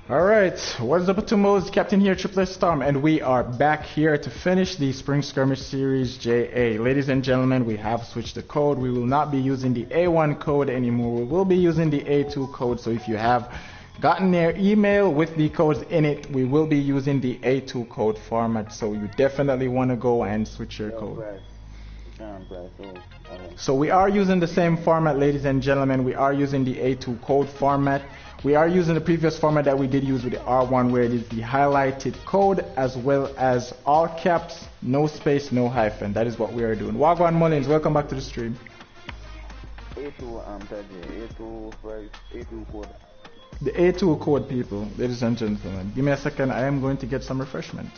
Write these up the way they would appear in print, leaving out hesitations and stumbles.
Alright, what's up to Mo's Captain here, Triple Storm, and we are back here to finish the Spring Skirmish Series JA. Ladies and gentlemen, we have switched the code. We will not be using the A1 code anymore. We will be using the A2 code, so if you have gotten their email with the codes in it, we will be using the A2 code format, so you definitely want to go and switch your code. So we are using the same format, ladies and gentlemen. We are using the A2 code format. We are using the previous format that we did use with the R1, where it is the highlighted code as well as all caps, no space, no hyphen. That is what we are doing. Wagwan Mullins, welcome back to the stream. A2 A2 first, A2 code. The A2 code, people, ladies and gentlemen. Give me a second. I am going to get some refreshment.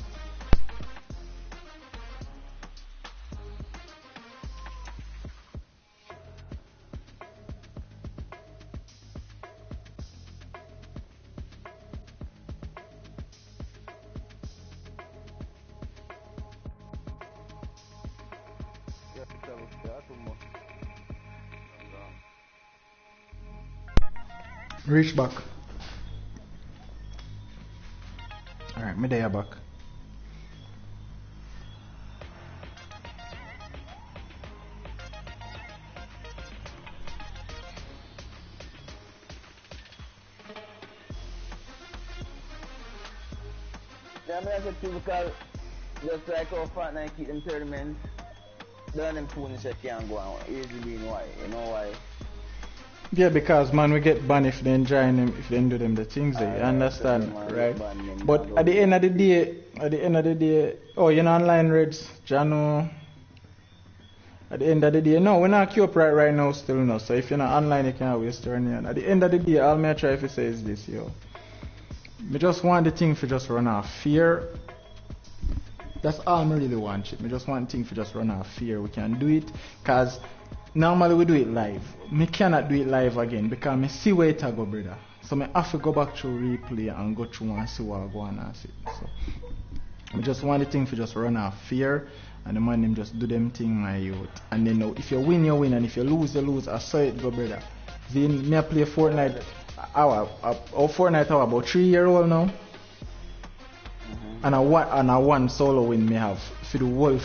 Reach back. Alright, me there back. Yeah, I said typical, just like our partner and keep them tournaments, learn them phone shit can't go on. Easy being why, you know why? Yeah, because man, we get banned if they join them, if they do them the things they understand, right? But at the end of the day, oh, you're not online, Reds, Jano. At the end of the day, no, we're not queue up right now, still no. So if you're not online, you can't waste your turn. At the end of the day, all me try to say is this, yo. Me just want the thing to just run off fear. That's all me really want. Shit. Me just want the thing to just run off fear. We can do it, cause normally we do it live. Me cannot do it live again because me see where it go, brother. So me have to go back through replay and go through and see what I go on and see. So I just want the thing to just run off fear, and the man them just do them thing, my youth. And then now, if you win, you win, and if you lose, you lose. I saw it go, brother. Then me I play Fortnite Fortnite hour about 3 years old now. And I one solo win me have for the wolf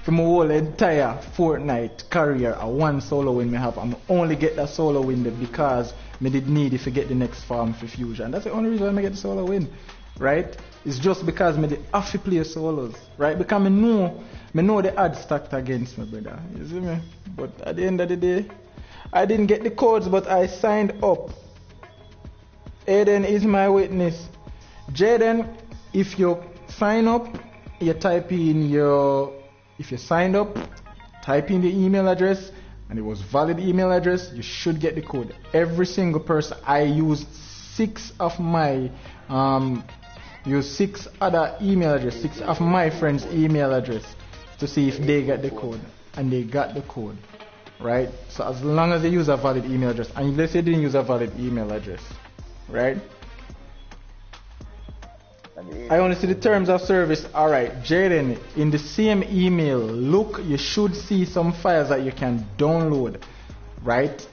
for my whole entire Fortnite career. I one solo win me have. I'm only get that solo win because me did need if you get the next farm for fusion. That's the only reason I get the solo win, right? It's just because me did have to play solos, right? Because me know the odds stacked against me, brother. You see me? But at the end of the day, I didn't get the codes, but I signed up. Aiden is my witness. Jaden, if you sign up, you type in if you signed up, type in the email address, and it was valid email address, you should get the code. Every single person, I used 6 of my, six other email address, 6 of my friends' email address to see if they get the code, and they got the code, right? So as long as they use a valid email address, and let's say they didn't use a valid email address, right? I only see the terms of service. Alright, Jaden, in the same email, look, you should see some files that you can download, right?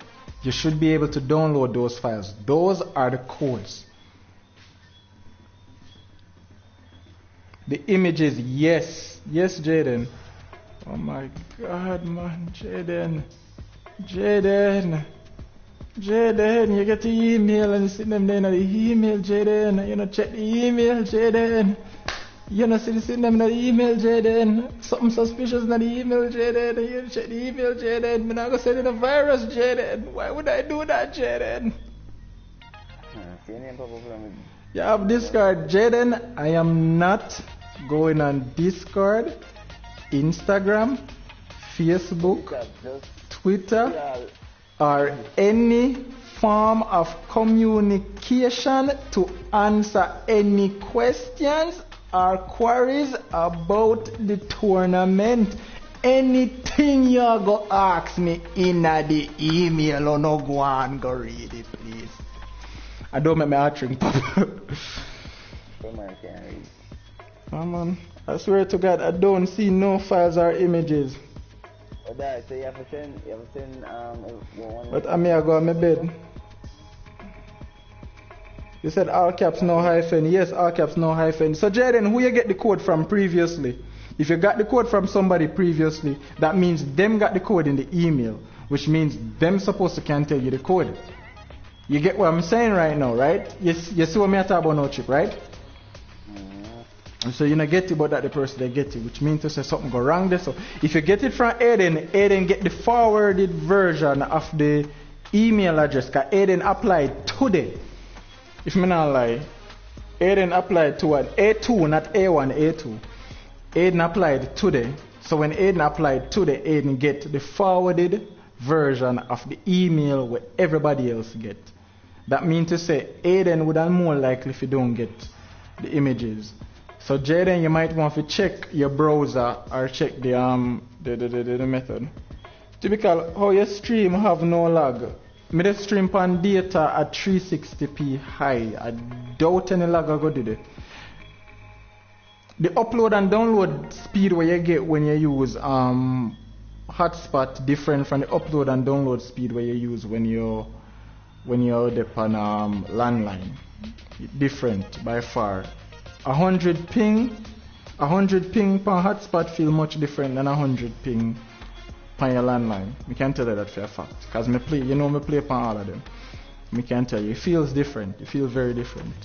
You should be able to download those files. Those are the codes. The images, yes, Jaden. Oh my God, man, Jaden, you get the email and you see them there in the email, Jaden. You know, check the email, Jaden. You know, see them in the email, Jaden. Something suspicious in the email, Jaden. You check the email, Jaden. I'm not going to send in a virus, Jaden. Why would I do that, Jaden? You have Discord, Jaden. I am not going on Discord, Instagram, Facebook, Twitter, or any form of communication to answer any questions or queries about the tournament. Anything you go ask me in the email or no go on go read it, please. I don't make my heart drink pop. Come on. I swear to God, I don't see no files or images. So you have to send but I may go on my bed. You said all caps, no hyphen. Yes, all caps, no hyphen. So Jaden, who you get the code from previously? If you got the code from somebody previously, that means them got the code in the email, which means them supposed to can tell you the code. You get what I'm saying right now, right? You see what me I talk about now, Chip, right? And so you not get it, but that the person they get it, which means to say something go wrong there. So if you get it from Aiden get the forwarded version of the email address, because Aiden applied today. If me not lie, Aiden applied to an A2, not A1, A2. Aiden applied today. So when Aiden applied today, Aiden get the forwarded version of the email where everybody else get. That means to say Aiden would have more likely if you don't get the images. So Jaden, you might want to check your browser or check the method. Typical, how your stream have no lag. Me the stream pan data at 360p high. I doubt any lag I go do it. The upload and download speed where you get when you use hotspot different from the upload and download speed where you use when you're on landline. Different by far. 100 ping per hotspot feel much different than 100 ping per your landline. We can tell you that for a fact. Because me play upon all of them. We can tell you, it feels different. It feels very different.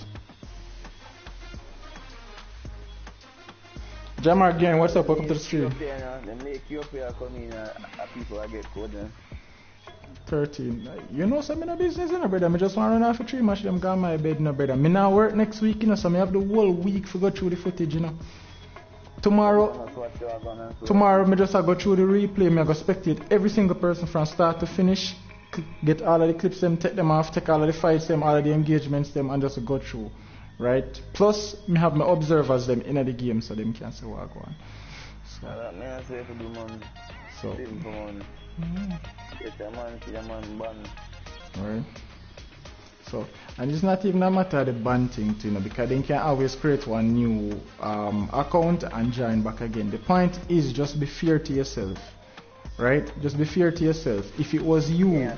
Jamar again, what's up? Welcome to the stream. 13. You know, so I'm in a business, you know, brother. I just want to run off a tree, mash them, gone my bed, you know, brother. I now work next week, you know, so I have the whole week to go through the footage, you know. Tomorrow, I just go through the replay, I go spectate every single person from start to finish, get all of the clips, them, take them off, take all of the fights, them, all of the engagements, them, and just go through, right? Plus, I have my observers, them, in the game, so them can say what I go on. So. Right. So, and it's not even a matter of the ban thing, you know, because they can always create one new account and join back again. The point is just be fair to yourself, right? Just be fair to yourself. If it was you,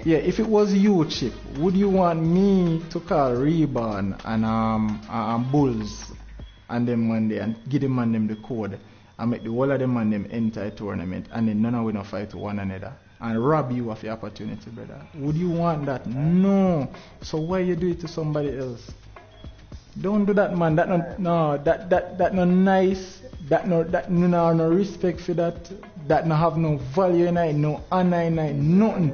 if it was you, Chip, would you want me to call Reborn and Bulls and them one day and give them and them the code and make the whole of them and them enter a tournament and then none of we not fight one another and rob you of your opportunity, brother? Would you want that? No. So why you do it to somebody else? Don't do that, man. That no nice. That no respect for that. That no have no value in it, no honor in it, nothing.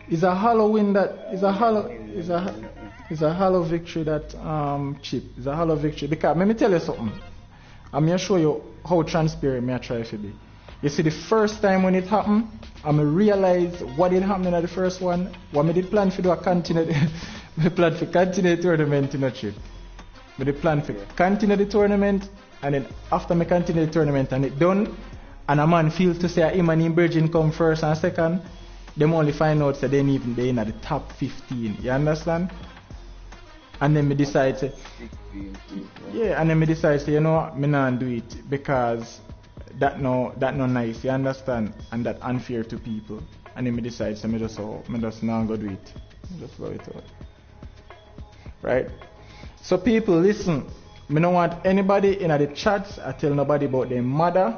It's a hollow win that is a hollow victory that Chip. It's a hollow victory. Because let me tell you something. I'm gonna show you how transparent I try to be. You see, the first time when it happened, I realized what did happen in the first one. What I did plan to do a continue, I plan to continue the tournament in a trip. But I plan to continue the tournament, and then after I continue the tournament and it done, and a man feels to say him and him Virgin come first and second, them only find out that they in the top 15. You understand? And then me decide to, you know what, me not do it because that no nice, you understand, and that unfair to people. And then me decide so me just not go do it. Just go it out. Right? So people, listen, me don't want anybody in the chats I tell nobody about their mother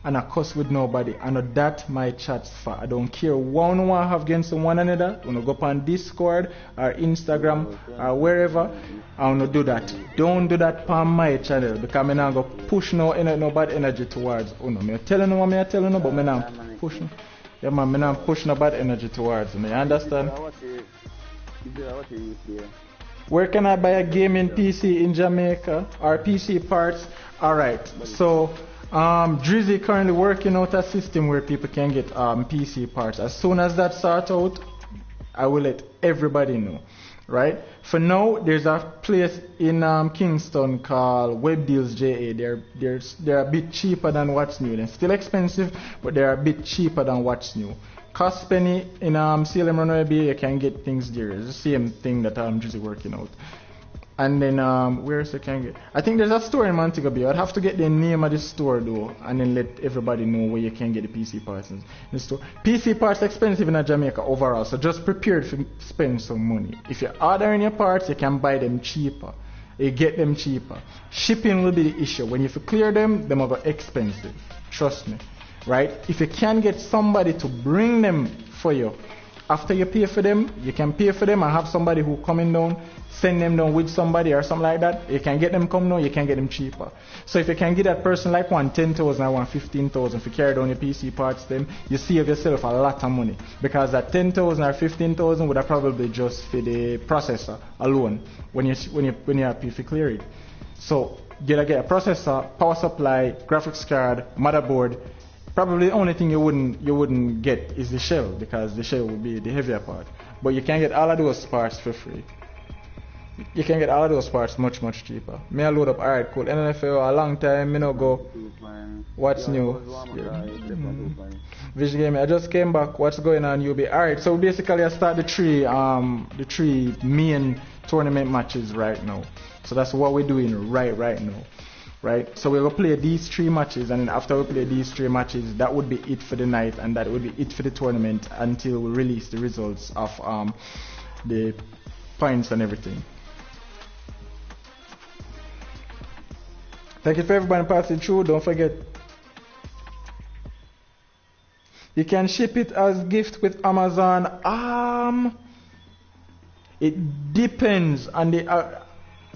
and I cuss with nobody. I know that my chats for. I don't care what one have against one another. When I go up on Discord or Instagram or wherever, I want to do that. Don't do that on my channel because I'm not going to push no bad energy towards. Oh no, I'm telling you what I'm telling you, but I'm not pushing. Yeah, man, I'm not pushing no bad energy towards me. You understand? Where can I buy a gaming PC in Jamaica or PC parts? Alright, so Drizzy currently working out a system where people can get PC parts. As soon as that starts out, I will let everybody know. Right? For now, there's a place in Kingston called Web Deals JA. They're a bit cheaper than what's new. They're still expensive, but they're a bit cheaper than what's new. Cost penny in CLM Runway Bay, you can get things there. It's the same thing that I'm just working out. And then where else you can get? I think there's a store in Montego Bay. I'd have to get the name of the store though, and then let everybody know where you can get the PC parts in the store. PC parts expensive in Jamaica overall, so just prepare to spend some money. If you're ordering your parts, you can buy them cheaper. You get them cheaper. Shipping will be the issue. When you clear them will go expensive. Trust me, right? If you can get somebody to bring them for you, after you pay for them, you can pay for them and have somebody who coming down, send them down with somebody or something like that. You can get them come down, you can get them cheaper. So if you can get that person like 10,000 or 15,000 if you carry down your PC parts, then you save yourself a lot of money. Because that 10,000 or 15,000 would have probably just for the processor alone when you pay for clear it. So you gotta get a processor, power supply, graphics card, motherboard. Probably the only thing you wouldn't get is the shell, because the shell would be the heavier part. But you can get all of those parts for free. You can get all of those parts much cheaper. May I load up? Alright, cool. NFL a long time, me no go. What's new? Vision Game. I just came back. What's going on, UB? Alright, so basically I start the three main tournament matches right now. So that's what we're doing right now. Right, so we will play these 3 matches, and then after we play these 3 matches, that would be it for the night, and that would be it for the tournament until we release the results of the points and everything. Thank you for everybody passing through. Don't forget, you can ship it as gift with Amazon. It depends on the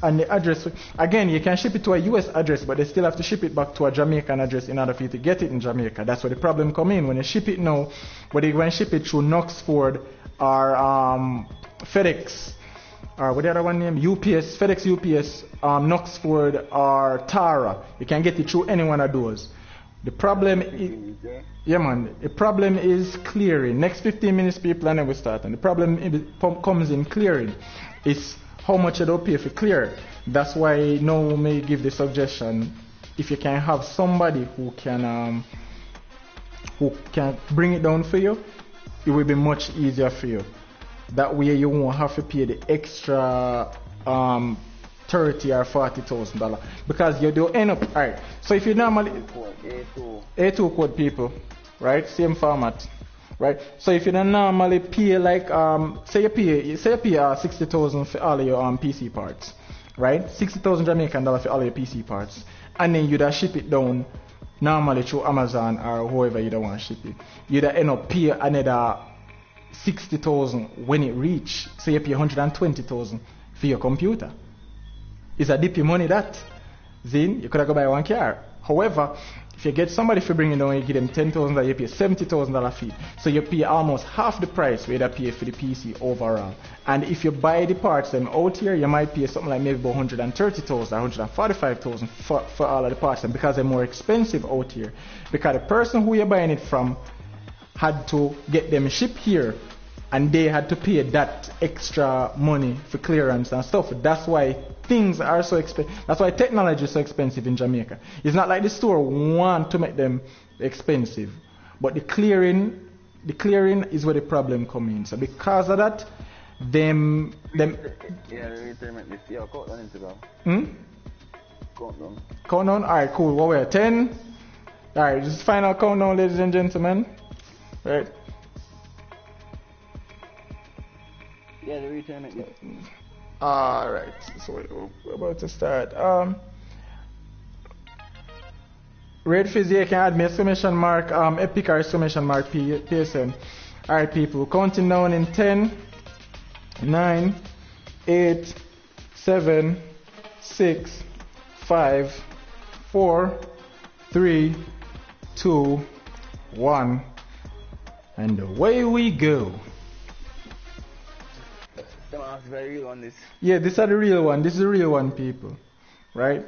address. Again, you can ship it to a US address, but they still have to ship it back to a Jamaican address in order for you to get it in Jamaica. That's where the problem come in. When you ship it now, whether you want to ship it through Knoxford or FedEx, or what the other one name? UPS, FedEx, UPS, Knoxford or Tara, you can get it through any one of those. The problem is, the problem is clearing. Next 15 minutes people and then we start. And the problem comes in clearing. It's how much you don't pay for clear. That's why now we may give the suggestion, if you can have somebody who can bring it down for you, it will be much easier for you. That way you won't have to pay the extra $30,000 or $40,000, because you do end up, alright. So if you normally A2 code people, right? Same format. Right, so if you don't normally pay like say you pay 60,000 for all of your PC parts, right? 60,000 Jamaican dollars for all of your PC parts, and then you'd ship it down normally through Amazon or whoever you don't want to ship it. You'd end up pay another 60,000 when it reach. So you pay 120,000 for your computer. It's a dippy money that. Then you could have go buy one car. However, if you get somebody for bringing down, you give them $10,000, you pay $70,000 fee. So you pay almost half the price where you pay for the PC overall. And if you buy the parts them out here, you might pay something like maybe about $130,000 or $145,000 for all of the parts, and because they're more expensive out here. Because the person who you're buying it from had to get them shipped here, and they had to pay that extra money for clearance and stuff. That's why things are so expensive. That's why technology is so expensive in Jamaica. It's not like the store want to make them expensive, but the clearing is where the problem comes in. So because of that, them countdown. Alright, cool. What we're 10. Alright, just final countdown, ladies and gentlemen. Right. Yeah, the retirement. Alright, so we're about to start. Red Fizz, you can add me exclamation mark Epic or exclamation mark PSN. Alright people, counting down in 10, 9, 8, 7, 6, 5, 4, 3, 2, 1, and away we go. Very real on this. Yeah, this is the real one. This is the real one, people. Right?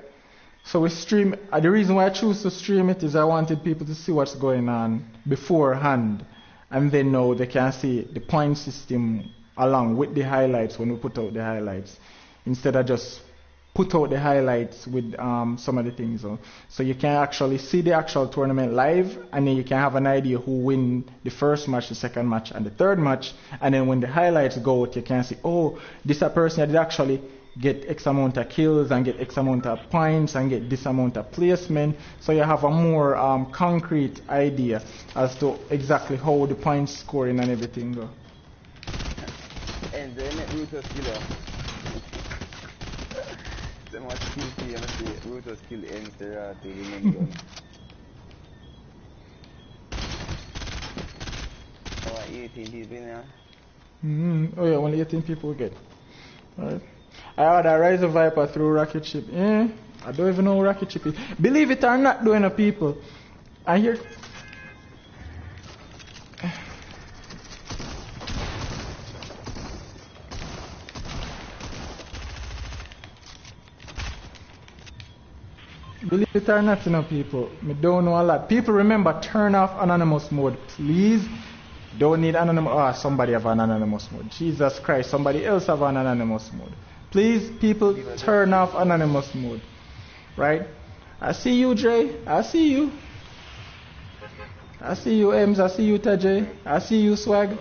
So we stream. The reason why I choose to stream it is I wanted people to see what's going on beforehand, and then now they can see the point system along with the highlights when we put out the highlights, instead of just put out the highlights with some of the things. So you can actually see the actual tournament live, and then you can have an idea who win the first match, the second match, and the third match. And then when the highlights go out, you can see, oh, this a person that did actually get X amount of kills and get X amount of points and get this amount of placement, so you have a more concrete idea as to exactly how the points scoring and everything go. And then Ruthless killer. So much skill to you, Ruthless kill ends to the main gun. Oh, 18 people now. Oh yeah, only 18 people we get. Alright. I had a Rise of Viper through Rocket Ship. I don't even know who Rocket Ship is. Believe it or not, doing a people. I hear. Believe it or not, people. Me don't know a lot. People, remember, turn off anonymous mode, please. Don't need anonymous. Somebody have an anonymous mode. Jesus Christ, somebody else have an anonymous mode. Please, people, turn off anonymous mode. Right? I see you, Dre. I see you. I see you, Ems. I see you, Tajay. I see you, Swag.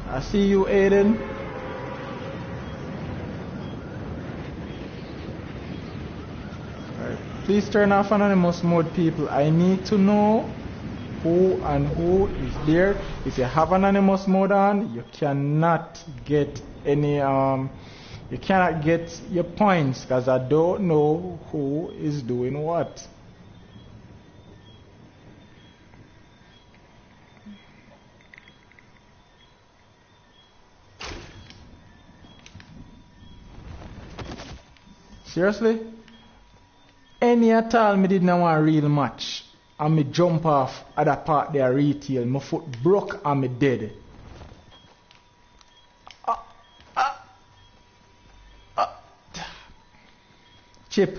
I see you, Aiden. Right. Please turn off anonymous mode, people. I need to know who and who is there. If you have anonymous mode on, you cannot get any you cannot get your points, because I don't know who is doing what. Seriously? Any at all me didn't want a real match. And me jump off at that part there retail. My foot broke and me dead. Chip.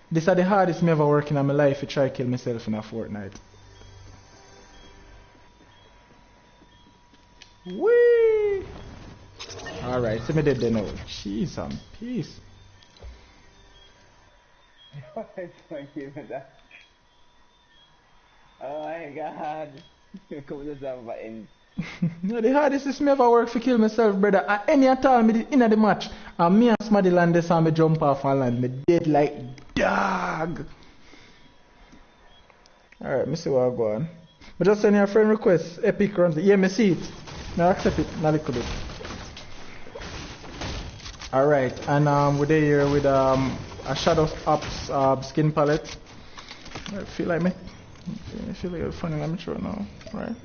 This is the hardest me ever working in my life to try to kill myself in a fortnight. Whee! Alright, so me dead then now. Jeez and peace. Oh my God. Come just have a end. The hardest is me ever work for kill myself, brother. And any at all me in the match. And me and Smaddy land this and me jump off and land. Me dead like dog. Alright, me see what I go on. But just send your friend request. Epic runs. Yeah, me see it. Now accept it. Not a little bit. Alright, and we're here with a Shadow Ops skin palette. I feel like me. I feel like it's funny, I'm sure now. Right?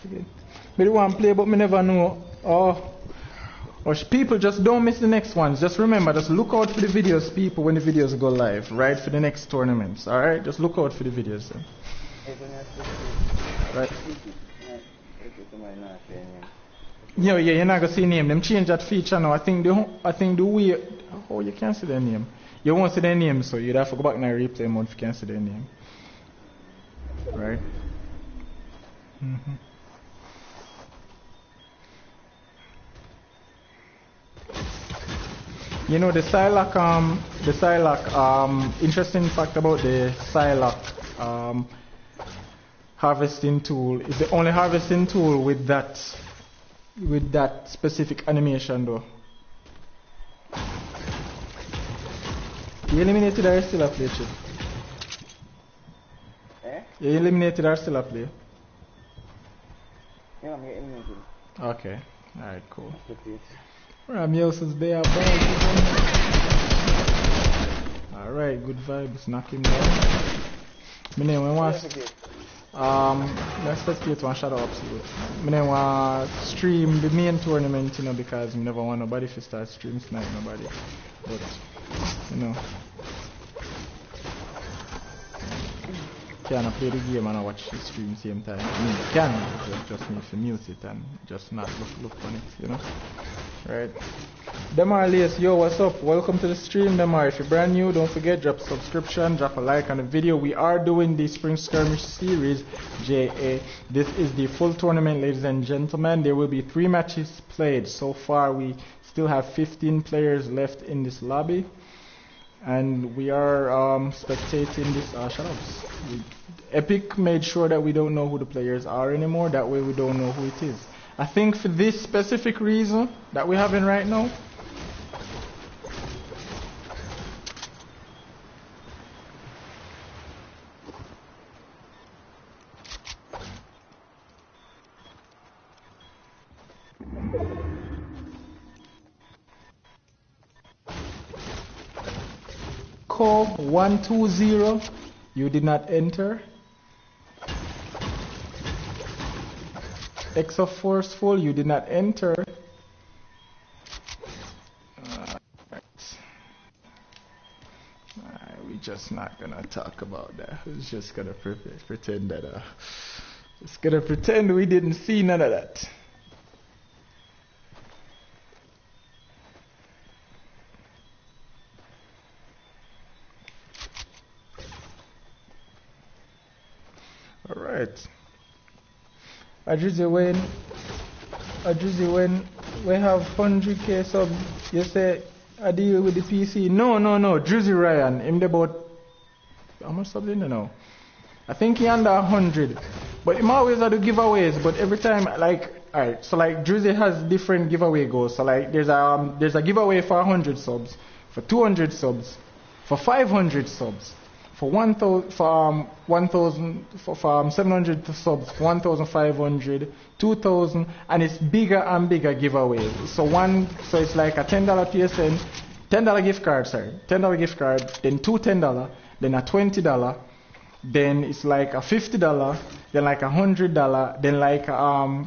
Okay. Me the one play, but me never know. People just don't miss the next ones. Just remember, just look out for the videos, people, when the videos go live, right? For the next tournaments, alright? Just look out for the videos. Right? Yeah, you're not gonna see name. Them change that feature now. I think the way. Oh, you can't see their name. You won't see their name, so you'd have to go back in the replay mode if you can't see their name. Right? You know the Psylocke, interesting fact about the Psylocke harvesting tool is the only harvesting tool with that specific animation though. You eliminated or still a play, Chip? You eliminated or still a play? Yeah, I'm getting eliminated. Okay. Alright, cool. Ramios is there. Alright, good vibes. Knock him down. My name was let's get one shout out to you. I want to stream the main tournament, you know, because I never want nobody to start stream snipe nobody. But you know, can I play the game and I watch the stream same time? I mean, you can, just need to mute it and just not look on it, you know. Right. Demar Lace, yo, what's up? Welcome to the stream, Demar. If you're brand new, don't forget, drop a subscription, drop a like on the video. We are doing the Spring Skirmish series, JA. This is the full tournament, ladies and gentlemen. There will be 3 matches played. So far, we still have 15 players left in this lobby. And we are spectating this, shut up. Epic made sure that we don't know who the players are anymore. That way we don't know who it is. I think for this specific reason that we're having right now, code 120, you did not enter. X of Forceful, you did not enter. We're just not gonna talk about that. We're just gonna pretend that. Just gonna pretend we didn't see none of that. All right. Adrizzy, when we have 100k sub, you say I deal with the PC. No. Drizzy Ryan, him about how much subs in there now? I think he under 100. But him always do giveaways. But every time, like, alright, so like Drizzy has different giveaway goals. So like there's a giveaway for 100 subs, for 200 subs, for 500 subs. For 1,000, for 1,000, for 700 subs, 1,500, 2,000, and it's bigger and bigger giveaways. So it's like a $10 PSN, $10 gift card, $10 gift card, then two $10, then a $20, then it's like a $50, then like a $100, then like a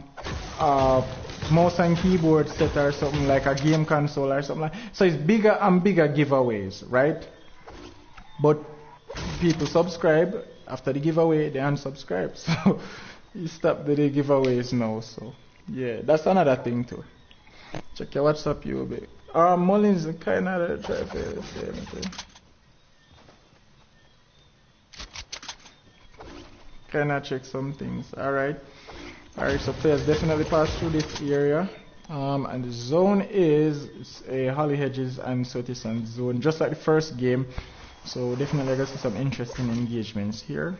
mouse and keyboard set or something, like a game console or something like. So it's bigger and bigger giveaways, right? But people subscribe after the giveaway, they unsubscribe. So you stop the giveaways now. So yeah, that's another thing too. Check your WhatsApp, you be. Mullins kind of try to say the same thing. Kind of check some things. All right. So players definitely pass through this area. And the zone is a Holly Hedges and Sweaty Sand zone, just like the first game. So definitely I got some interesting engagements here.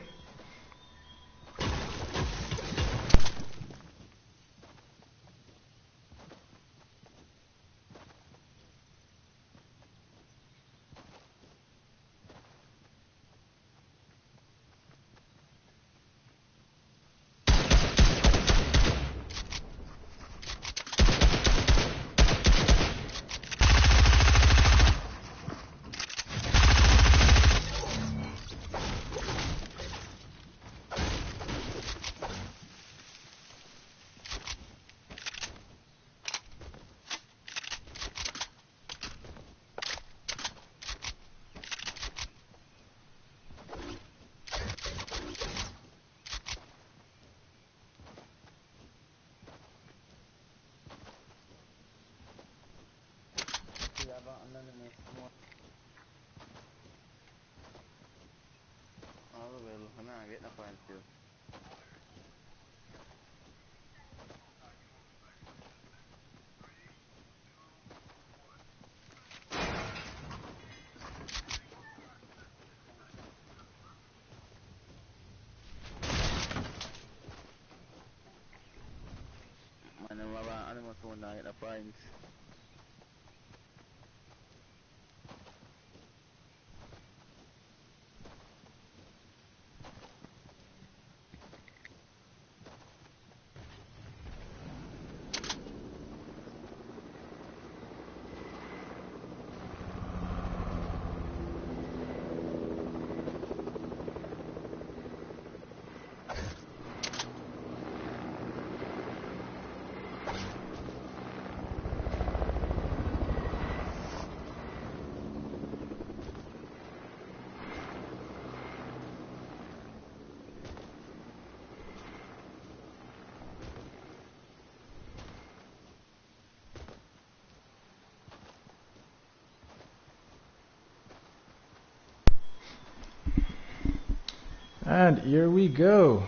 And here we go.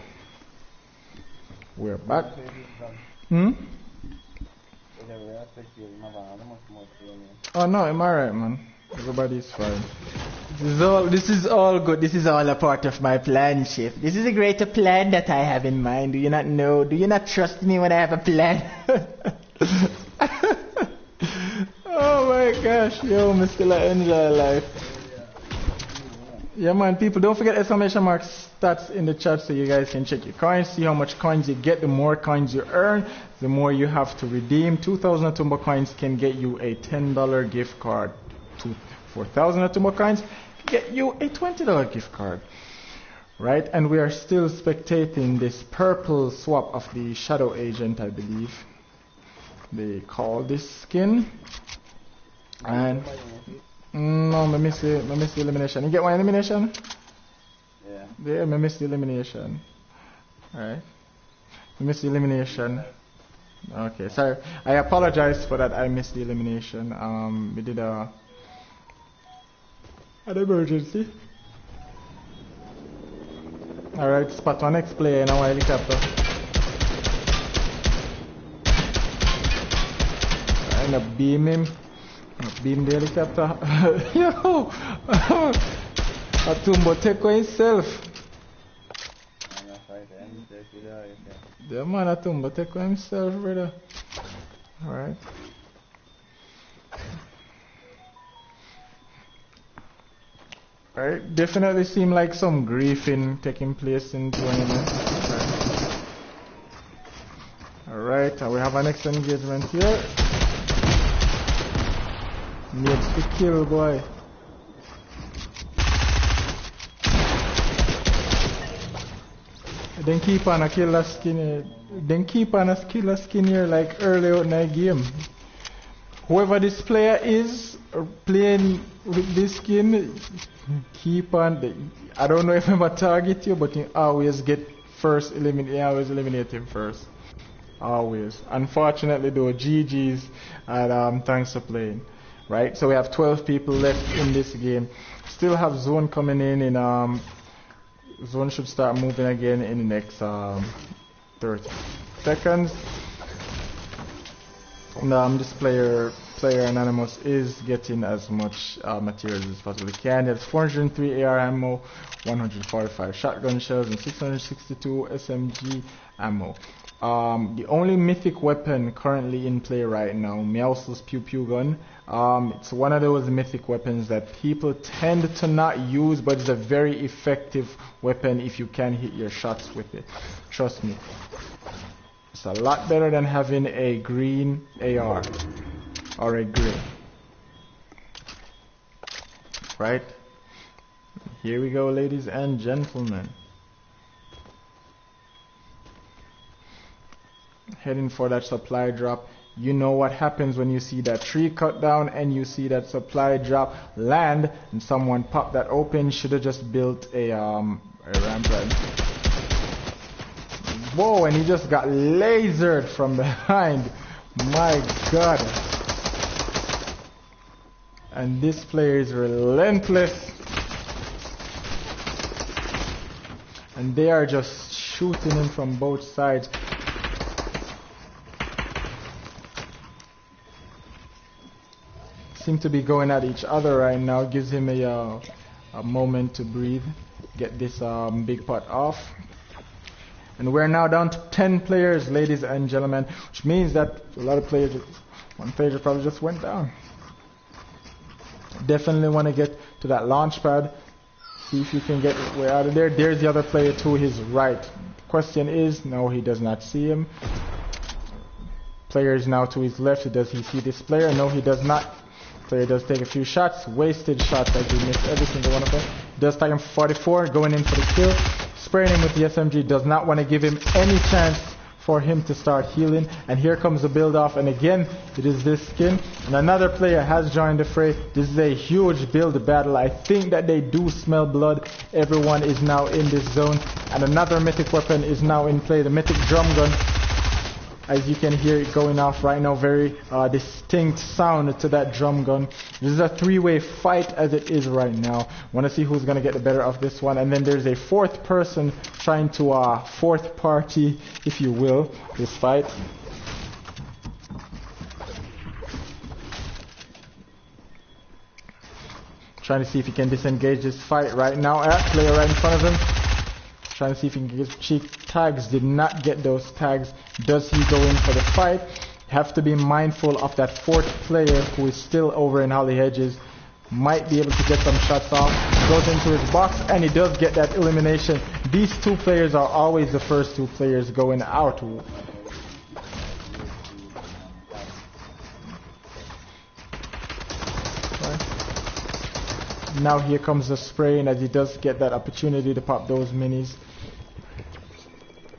We're back. Oh no, I'm alright, man. Everybody's fine. This is all good. This is all a part of my plan, Chef. This is a greater plan that I have in mind. Do you not know? Do you not trust me when I have a plan? Oh my gosh, yo, me still enjoy life. Yeah, man, people, don't forget exclamation mark stats in the chat so you guys can check your coins, see how much coins you get. The more coins you earn, the more you have to redeem. 2,000 Atumba coins can get you a $10 gift card. 4,000 Atumba coins get you a $20 gift card. Right, and we are still spectating this purple swap of the Shadow Agent, I believe they call this skin. And no, I miss the elimination. You get one elimination? Yeah, I missed the elimination. Alright. I missed the elimination. Okay, sorry. I apologize for that. I missed the elimination. We did an emergency. Alright, spot on next player in our helicopter. I end up beam him. Beam the helicopter. Yo! Atumbo take for himself. The man Atumbo take for himself, brother. Alright. Alright, definitely seem like some griefing taking place in tournament. Alright, we have our next engagement here. Needs to kill, boy. Then keep on a killer skin here. Then keep on a killer skin here like early out in the game. Whoever this player is playing with this skin, keep on. I don't know if I'm gonna target you, but you always get first eliminate. You always eliminate him first. Always. Unfortunately, though, GG's and thanks for playing. Right, so we have 12 people left in this game. Still have zone coming in. Zone should start moving again in the next 30 seconds. And this player Anonymous is getting as much materials as possibly can. There's 403 AR ammo, 145 shotgun shells, and 662 SMG ammo. The only mythic weapon currently in play right now, Meows's Pew Pew gun. It's one of those mythic weapons that people tend to not use, but it's a very effective weapon if you can hit your shots with it. Trust me. It's a lot better than having a green AR or a gray. Right? Here we go, ladies and gentlemen. Heading for that supply drop. You know what happens when you see that tree cut down and you see that supply drop land and someone pop that open. Should have just built a rampart. Whoa, and he just got lasered from behind. My god. And this player is relentless. And they are just shooting him from both sides. Seem to be going at each other right now. Gives him a moment to breathe, get this big pot off. And we're now down to 10 players, ladies and gentlemen, which means that a lot of players, one player probably just went down. Definitely want to get to that launch pad, see if you can get way out of there. There's the other player to his right. Question is, no, he does not see him. Player is now to his left. Does he see this player? No, he does not. Player does take a few shots, wasted shots, like he missed every single one of them. Does tag him for 44, going in for the kill. Spraying him with the SMG, does not want to give him any chance for him to start healing. And here comes the build off, and again, it is this skin. And another player has joined the fray. This is a huge build battle. I think that they do smell blood. Everyone is now in this zone. And another mythic weapon is now in play, the Mythic Drum Gun. As you can hear it going off right now, very distinct sound to that drum gun. This is a three-way fight as it is right now. Want to see who's going to get the better of this one. And then there's a fourth person trying to fourth party, if you will, this fight. Trying to see if he can disengage this fight right now. Player right in front of him. Trying to see if he can get cheek tags. Did not get those tags. Does he go in for the fight? Have to be mindful of that fourth player who is still over in Holly Hedges. Might be able to get some shots off. Goes into his box and he does get that elimination. These two players are always the first two players going out. Now here comes the spraying as he does get that opportunity to pop those minis.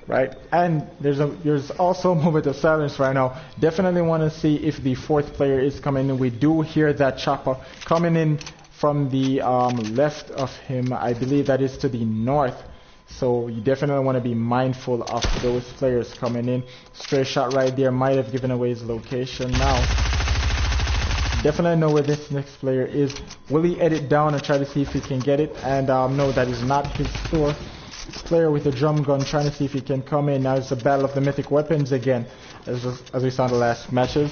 Right, and there's also a moment of silence right now. Definitely want to see if the fourth player is coming in. We do hear that chopper coming in from the left of him. I believe that is to the north. So you definitely want to be mindful of those players coming in. Stray shot right there might have given away his location now. Definitely know where this next player is. Will he edit down and try to see if he can get it? And no, that is not his store. Player with a drum gun trying to see if he can come in. Now it's the battle of the mythic weapons again, as we saw in the last matches.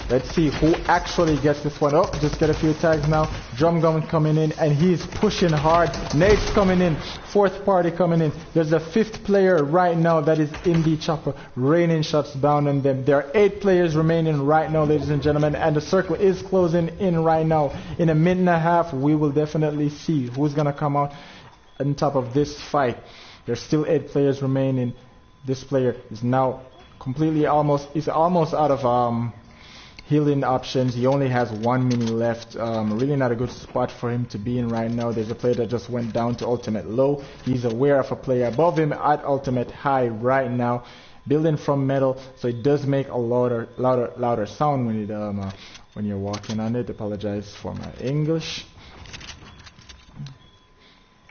Let's see who actually gets this one. Oh, just get a few tags now. Drum gun coming in and he's pushing hard. Nate's coming in. Fourth party coming in. There's a fifth player right now that is in the chopper, raining shots down on them. There are 8 players remaining right now, ladies and gentlemen, and the circle is closing in right now. In a minute and a half, we will definitely see who's gonna come out on top of this fight. There's still 8 players remaining. This player is now completely almost out of healing options. He only has 1 mini left. Really not a good spot for him to be in right now. There's a player that just went down to ultimate low. He's aware of a player above him at ultimate high right now. Building from metal, so it does make a louder sound when you're walking on it. Apologize for my English.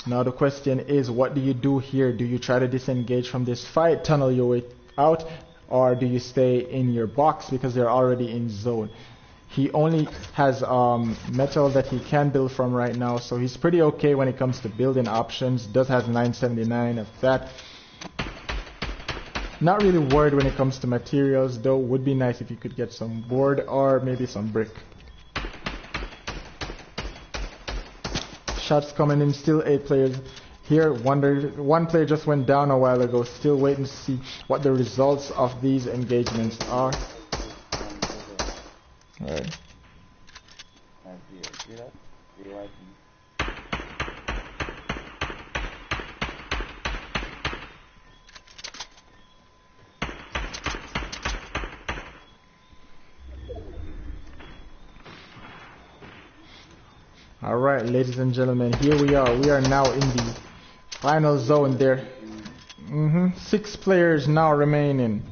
Now the question is, what do you do here? Do you try to disengage from this fight, tunnel your way out, or do you stay in your box because they're already in zone? He only has metal that he can build from right now, so he's pretty okay when it comes to building options. Does have 979 of that. Not really worried when it comes to materials, though. Would be nice if you could get some board or maybe some brick. Shots coming in, still 8 players here. One player just went down a while ago. Still waiting to see what the results of these engagements are. Alright. Alright, ladies and gentlemen, here we are. We are now in the final zone there. 6 players now remaining.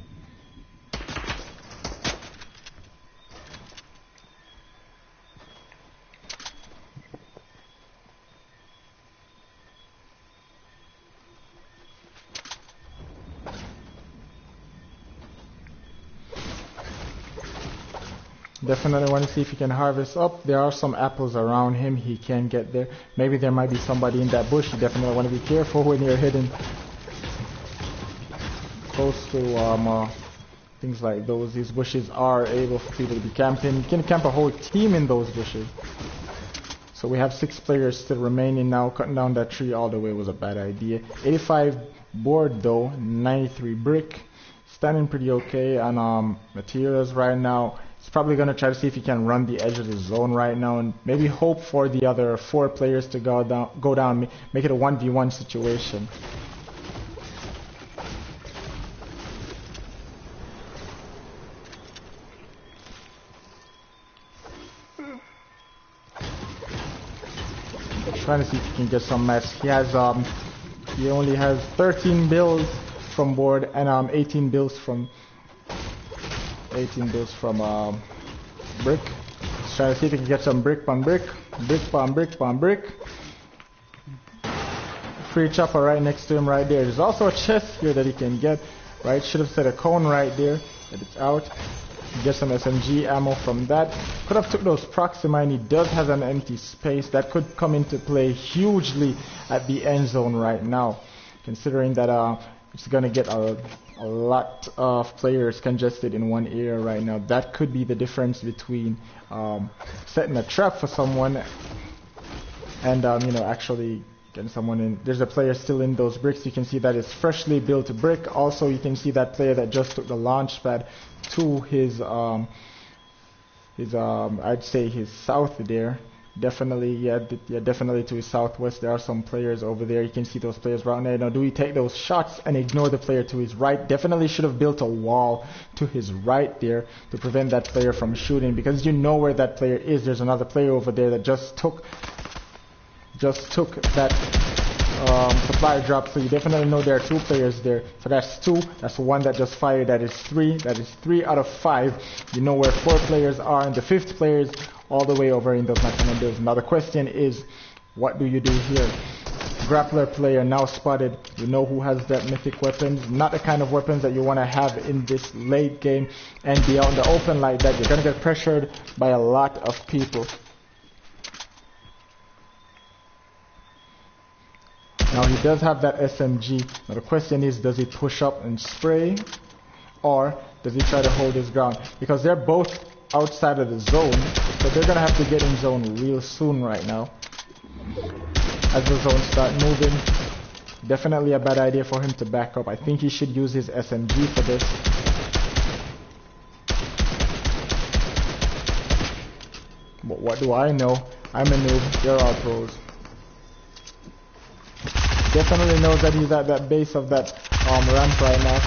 Definitely want to see if he can harvest up. There are some apples around him. He can get there. Maybe there might be somebody in that bush. You definitely want to be careful when you're heading close to things like those. These bushes are able for people to be camping. You can camp a whole team in those bushes. So we have 6 players still remaining now. Cutting down that tree all the way was a bad idea. 85 board though, 93 brick. Standing pretty okay on materials right now. He's probably going to try to see if he can run the edge of the zone right now and maybe hope for the other 4 players to go down, make it a 1v1 situation. Trying to see if he can get some match. He only has 13 bills from board and 18 bills from brick. Let's try to see if we can get some brick on brick. Brick on brick on brick. Free chopper right next to him right there. There's also a chest here that he can get. Right, should have set a cone right there. That it's out. Get some SMG ammo from that. Could have took those Proxima, and he does have an empty space that could come into play hugely at the end zone right now. Considering that it's gonna get a lot of players congested in one area right now. That could be the difference between setting a trap for someone and you know, actually getting someone in. There's a player still in those bricks. You can see that it's freshly built brick. Also, you can see that player that just took the launch pad to his I'd say his south there. Definitely, yeah, definitely to his southwest. There are some players over there. You can see those players right there. Now, do we take those shots and ignore the player to his right? Definitely should have built a wall to his right there to prevent that player from shooting, because you know where that player is. There's another player over there that just took that supply drop, so you definitely know there are two players there. So that's two. That's one that just fired. That is three. That is 3 out of 5. You know where 4 players are, and the 5th player is all the way over in those maximum builds. Now the question is, what do you do here? Grappler player now spotted. You know who has that mythic weapons. Not the kind of weapons that you want to have in this late game and be out in the open like that. You're going to get pressured by a lot of people. Now he does have that SMG. Now the question is, does he push up and spray, or does he try to hold his ground? Because they're both outside of the zone, so they're gonna have to get in zone real soon right now. As the zone start moving, definitely a bad idea for him to back up. I think he should use his SMG for this. But what do I know? I'm a noob. They're all pros. Definitely knows that he's at that base of that ramp right now.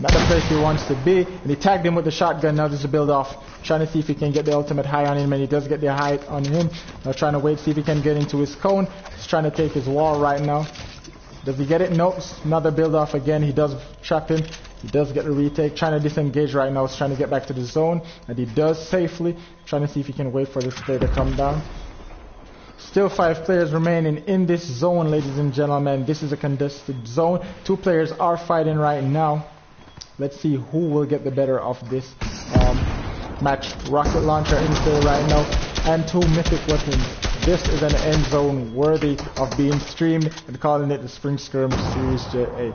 Not the place he wants to be. And he tagged him with the shotgun. Now just to build off. Trying to see if he can get the ultimate high on him. And he does get the high on him. Now trying to wait, see if he can get into his cone. He's trying to take his wall right now. Does he get it? Nope. Another build off again. He does trap him. He does get the retake. Trying to disengage right now. He's trying to get back to the zone. And he does safely. Trying to see if he can wait for this player to come down. Still 5 players remaining in this zone, ladies and gentlemen. This is a contested zone. 2 players are fighting right now. Let's see who will get the better of this match. Rocket launcher in play right now, and 2 mythic weapons. This is an end zone worthy of being streamed, and calling it the Spring Skirmish Series JA.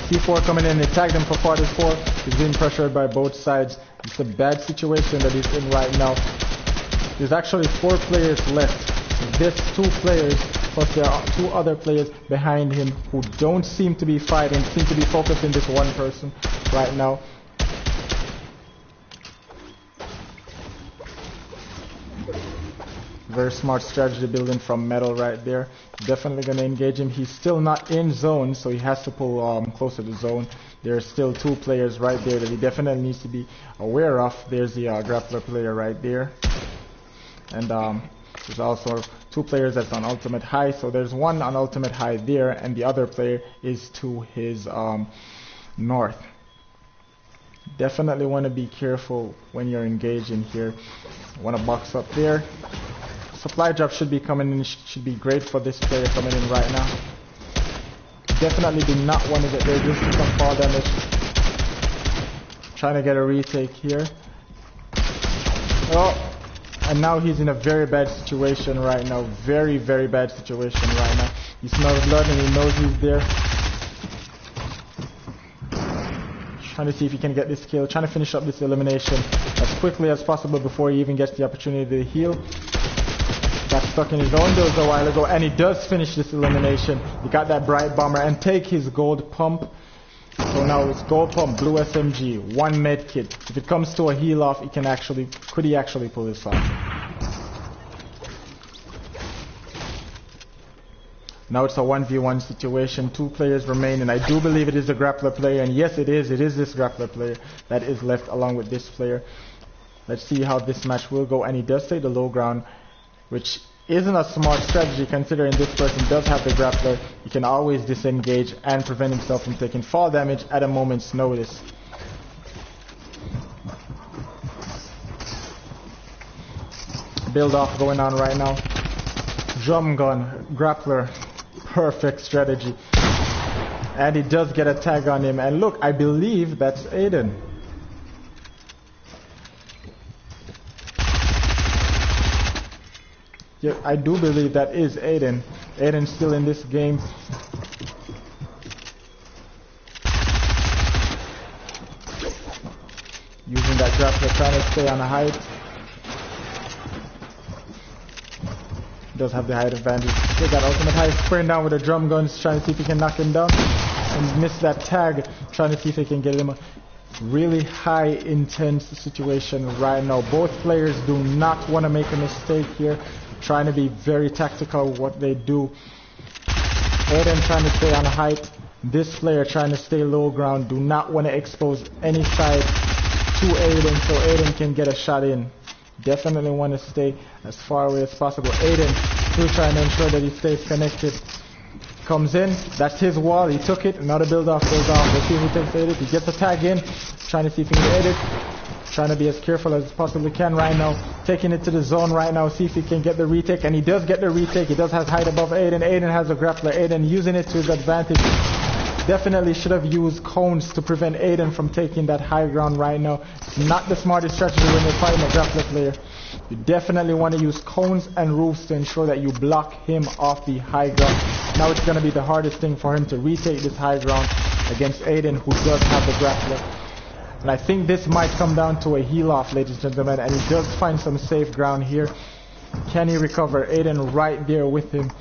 C4 coming in, they tagged him for 44. He's being pressured by both sides. It's a bad situation that he's in right now. There's actually 4 players left. There's 2 players, plus there are 2 other players behind him who don't seem to be fighting, seem to be focusing this one person right now. Very smart strategy building from Metal right there. Definitely going to engage him. He's still not in zone, so he has to pull closer to zone. There are still 2 players right there that he definitely needs to be aware of. There's the grappler player right there. And there's also 2 players that's on ultimate high. So there's one on ultimate high there, and the other player is to his north. Definitely want to be careful when you're engaging here. Want to box up there. Supply drop should be coming in, should be great for this player coming in right now. Definitely do not want to get there. Just some fall damage. Trying to get a retake here. Oh, and now he's in a very bad situation right now. Very, very bad situation right now. He smells blood and he knows he's there. Trying to see if he can get this kill. Trying to finish up this elimination as quickly as possible before he even gets the opportunity to heal. Got stuck in his own builds a while ago, and he does finish this elimination. He got that bright bomber and take his gold pump. So now it's gold pump, blue SMG, 1 med kit. If it comes to a heal off, could he actually pull this off? Now it's a 1v1 situation, 2 players remain, and I do believe it is the grappler player, and yes it is this grappler player that is left along with this player. Let's see how this match will go, and he does take the low ground, which isn't a smart strategy considering this person does have the grappler. He can always disengage and prevent himself from taking fall damage at a moment's notice. Build off going on right now. Drum gun, grappler, perfect strategy. And he does get a tag on him, and look, I believe that's Aiden. Yeah, I do believe that is Aiden. Aiden's still in this game. Using that grappler, trying to stay on a height. Does have the height advantage. They got ultimate height, spraying down with the drum guns, trying to see if he can knock him down. And miss that tag, trying to see if he can get him. Really high intense situation right now. Both players do not want to make a mistake here. Trying to be very tactical with what they do. Aiden trying to stay on height. This player trying to stay low ground. Do not want to expose any side to Aiden so Aiden can get a shot in. Definitely want to stay as far away as possible. Aiden still trying to ensure that he stays connected. Comes in. That's his wall. He took it. Another build off goes off. Let's see if he takes Aiden. He gets a tag in. Trying to see if he can get it. Trying to be as careful as possibly can right now. Taking it to the zone right now. See if he can get the retake. And he does get the retake. He does have height above Aiden. Aiden has a grappler. Aiden using it to his advantage. Definitely should have used cones to prevent Aiden from taking that high ground right now. It's not the smartest strategy when you're fighting a grappler player. You definitely want to use cones and roofs to ensure that you block him off the high ground. Now it's going to be the hardest thing for him to retake this high ground against Aiden, who does have the grappler. And I think this might come down to a heel off, ladies and gentlemen, and he does find some safe ground here. Can he recover? Aiden right there with him.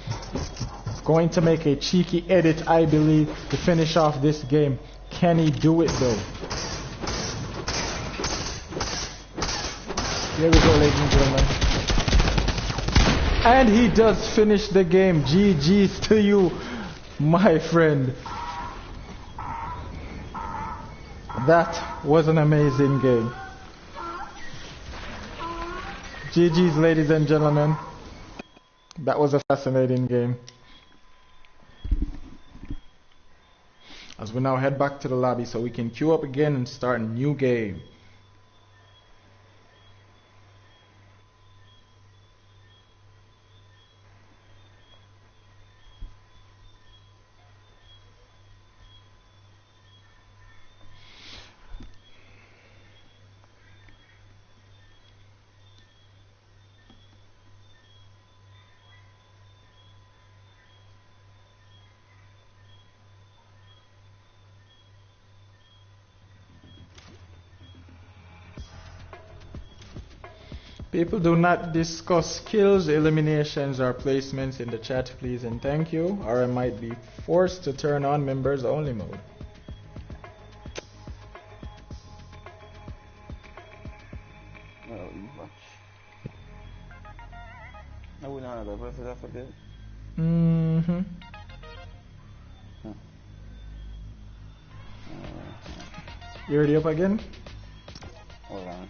Going to make a cheeky edit, I believe, to finish off this game. Can he do it though? Here we go, ladies and gentlemen. And he does finish the game. GG's to you, my friend. That was an amazing game. GG's, ladies and gentlemen. That was a fascinating game. As we now head back to the lobby so we can queue up again and start a new game. People, do not discuss kills, eliminations, or placements in the chat, please and thank you, or I might be forced to turn on members only mode. Mm-hmm. You ready up again? Hold on.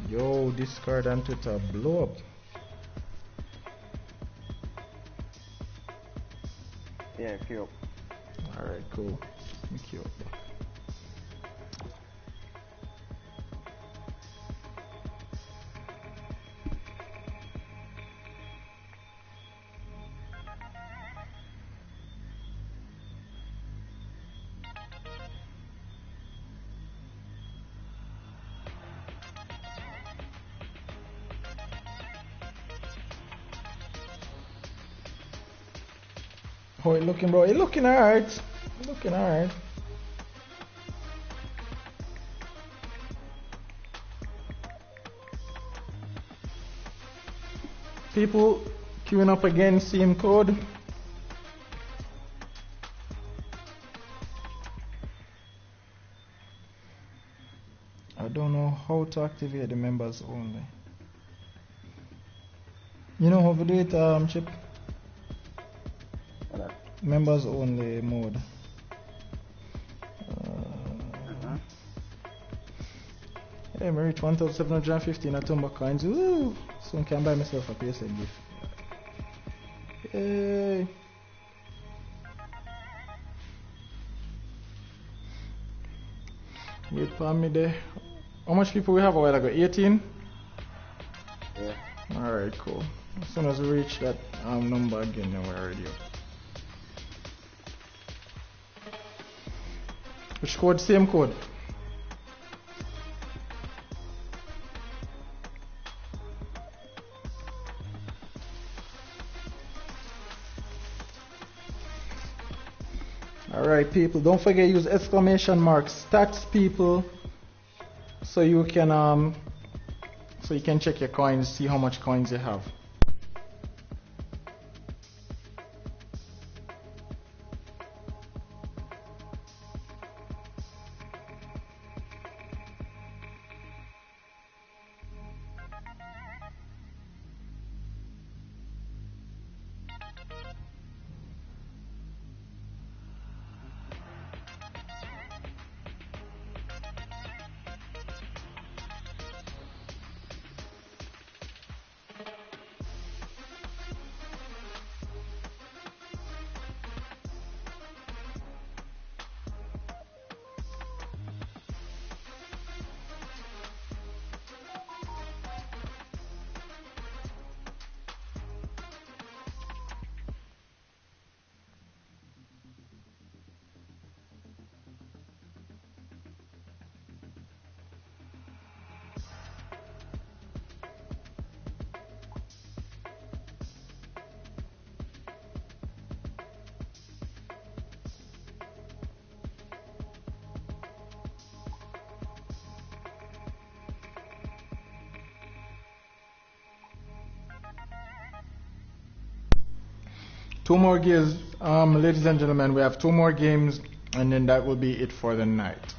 Yo, Discord and Twitter blow up. Yeah, queue up. Alright, cool. Queue up. How it looking, bro? It looking alright. Looking alright. People queuing up again, same code. I don't know how to activate the members only. You know how to do it, Chip? Members only mode. Hey, I reached 1,715 Atomba coins. Woo! Soon can buy myself a PSN gift. Yay! Wait for me there. How much people we have a while ago? 18? Yeah. Alright, cool. As soon as we reach that number again, then we're already up. Which code? Same code. Alright people, don't forget use exclamation mark stats people so you can check your coins, see how much coins you have. Two more games, ladies and gentlemen, we have two more games and then that will be it for the night.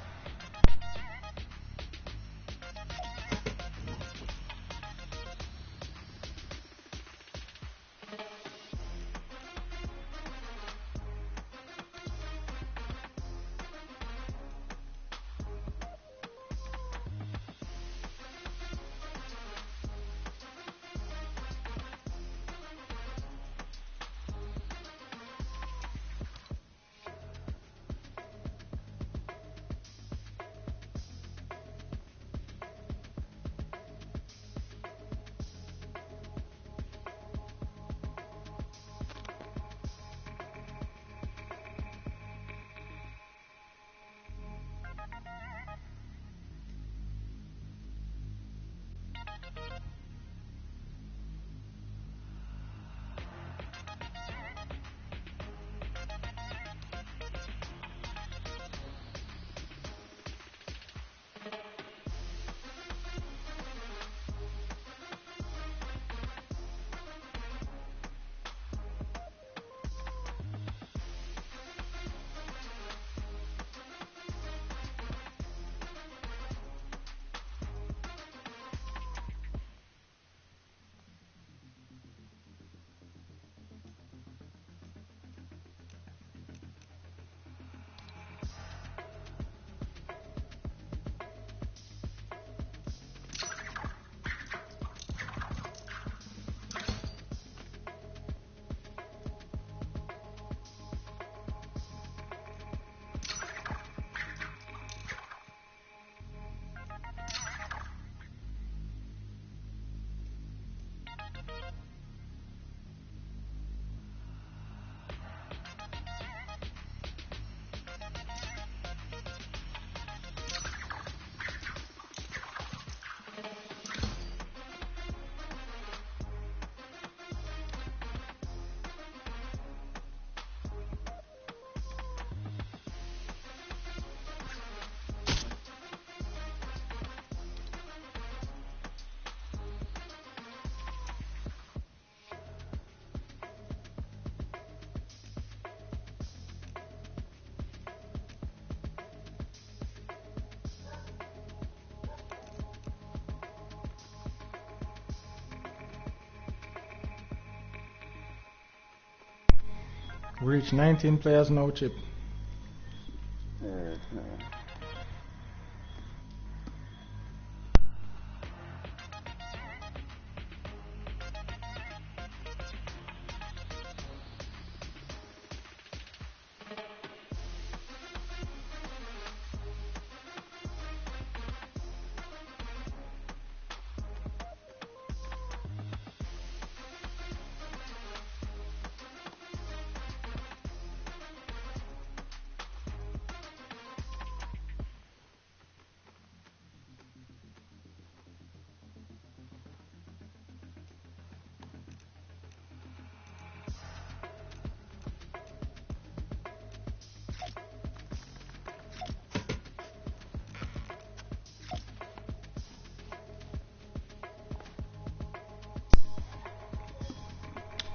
Reach 19 players, no chip.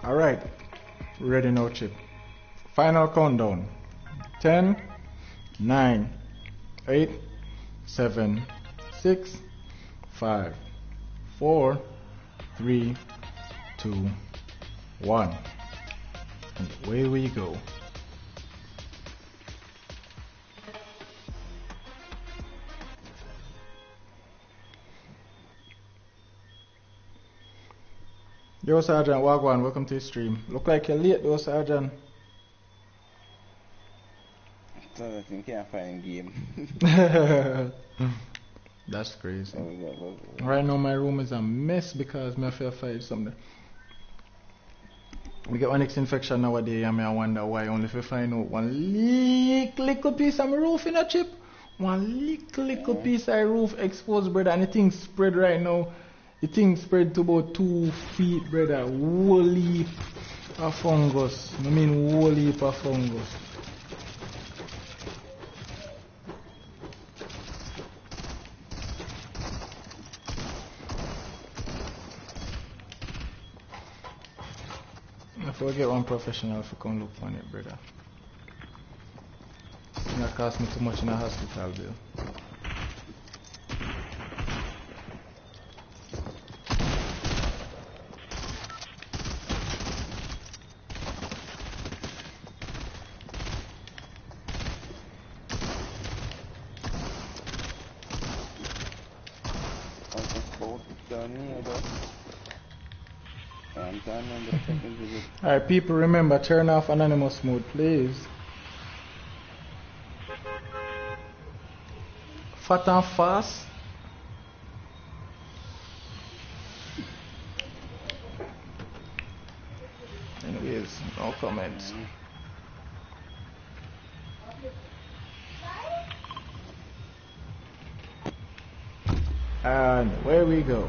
Alright. Ready now, Chip. Final countdown. 10, 9, 8, 7, 6, 5, 4, 3, 2, 1. And away we go. Yo, Sergeant Wagwan, welcome to the stream. Look like you're late though, Sergeant. So that you can't find game. That's crazy. Right now my room is a mess because I feel fight something. We get one next infection nowadays and I wonder why only if I find out one little piece of my roof in a chip. One little piece of roof exposed, brother, and the thing spread right now. The thing spread to about 2 feet, brother. Whole heap of fungus. I mean whole heap of fungus. If I get one professional to come look on it, brother. It's not cost me too much in a hospital bill. Alright, people, remember, turn off anonymous mode, please. Fat and fast. Anyways, no comments. And where we go.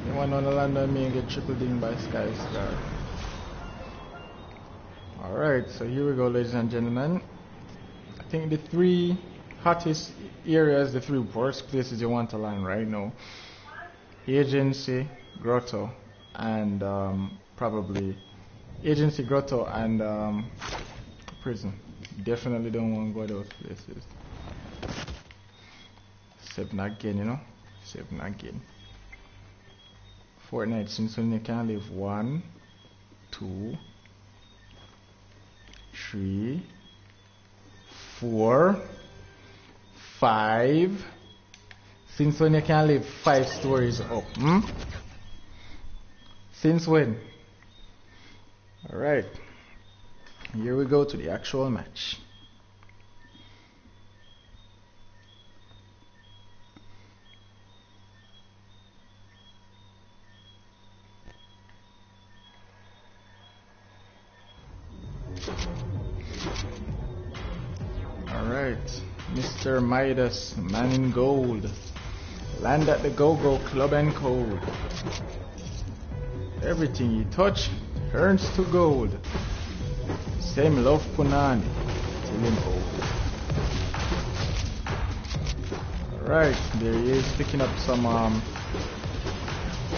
You want to land on me and get triple ding by Sky Star. Alright, so here we go, ladies and gentlemen. I think the 3 hottest areas, the 3 worst places you want to land right now: Agency, Grotto, and probably Agency, Grotto, and Prison. Definitely don't want to go those places. Except not again, you know. Except not again. Fortnite, since when you can live 1, 2, 3, 4, 5. Since when you can live 5 stories up? Since when? Alright. Here we go to the actual match. Alright, Mr. Midas, man in gold. Land at the Go-Go Club and Code. Everything you touch turns to gold. Same love Punani till him old. Alright, there he is picking up some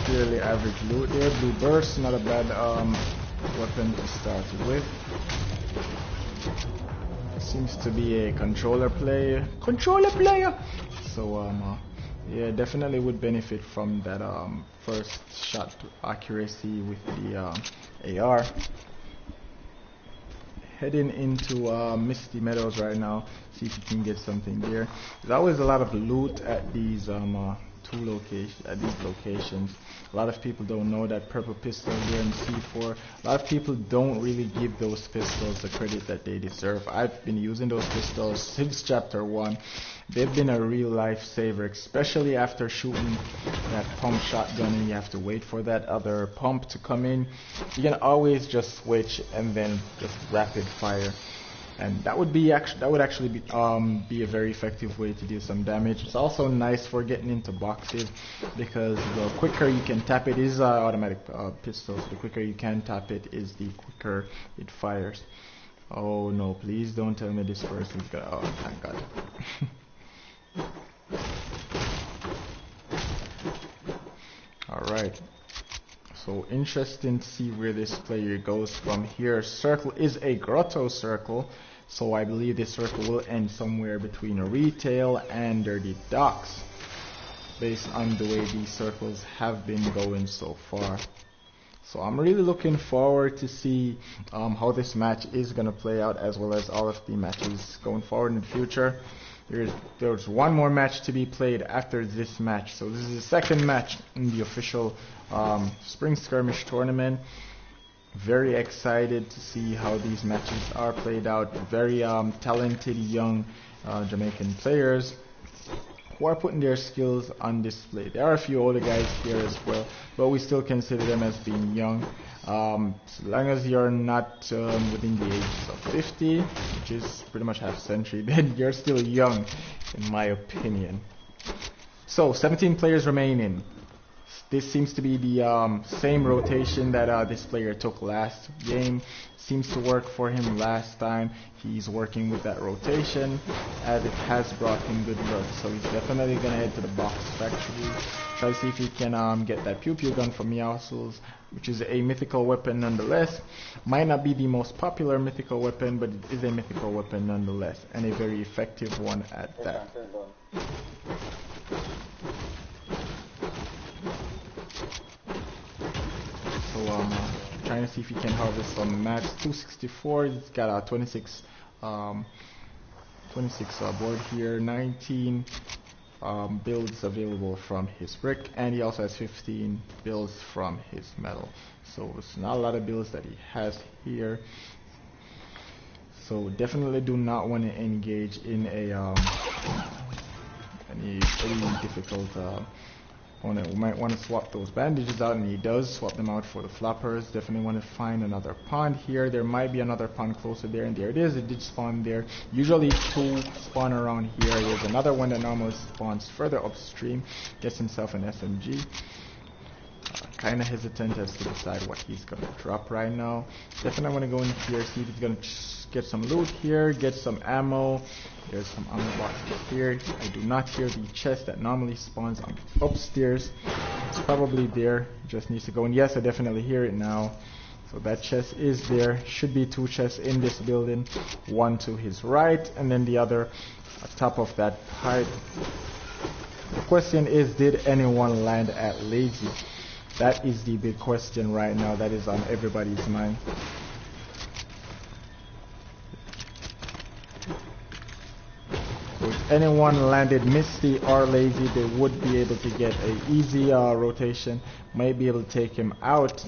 fairly average loot there. Blue Burst, not a bad weapon to start with. Seems to be a controller player. So yeah, definitely would benefit from that first shot accuracy with the AR. Heading into Misty Meadows right now, see if you can get something there. There's always a lot of loot at these locations. A lot of people don't know that purple pistol there in C4. A lot of people don't really give those pistols the credit that they deserve. I've been using those pistols since chapter 1. They've been a real lifesaver, especially after shooting that pump shotgun and you have to wait for that other pump to come in. You can always just switch and then just rapid fire. and that would be actually be a very effective way to deal some damage. It's also nice for getting into boxes because the quicker you can tap it is automatic pistol. So the quicker you can tap it is the quicker it fires. Oh no, please don't tell me this person's gonna, oh thank God. Alright, so interesting to see where this player goes from here. Circle is a grotto circle, so I believe this circle will end somewhere between a retail and dirty docks, based on the way these circles have been going so far. So I'm really looking forward to see how this match is going to play out, as well as all of the matches going forward in the future. There's one more match to be played after this match. So this is the second match in the official Spring Skirmish tournament. Very excited to see how these matches are played out. Very talented young Jamaican players who are putting their skills on display. There are a few older guys here as well, but we still consider them as being young. So long as you're not within the age of 50, which is pretty much half a century, then you're still young, in my opinion. So 17 players remaining. This seems to be the same rotation that this player took last game. Seems to work for him last time. He's working with that rotation, as it has brought him good luck. So he's definitely gonna head to the box factory, try to see if he can get that P.O gun from Meowscles, which is a mythical weapon nonetheless. Might not be the most popular mythical weapon, but it is a mythical weapon nonetheless, and a very effective one at that. So trying to see if he can harvest some mats. 264. He's got a 26 board here. 19 builds available from his brick, and he also has 15 builds from his metal. So it's not a lot of builds that he has here. So definitely do not want to engage in a any difficult opponent. We might want to swap those bandages out, and he does swap them out for the floppers. Definitely want to find another pond here. There might be another pond closer there, and there it is. It did spawn there. Usually two spawn around here. There's another one that normally spawns further upstream. Gets himself an SMG. Kind of hesitant as to decide what he's going to drop right now. Definitely want to go in here, see if he's going to get some loot here, get some ammo. There's some ammo boxes here. I do not hear the chest that normally spawns on upstairs. It's probably there. Just needs to go in. Yes, I definitely hear it now. So that chest is there. Should be two chests in this building. One to his right, and then the other on top of that pipe. The question is, did anyone land at Lazy? That is the big question right now. That is on everybody's mind. So if anyone landed Misty or Lazy, they would be able to get a easy rotation. Might be able to take him out.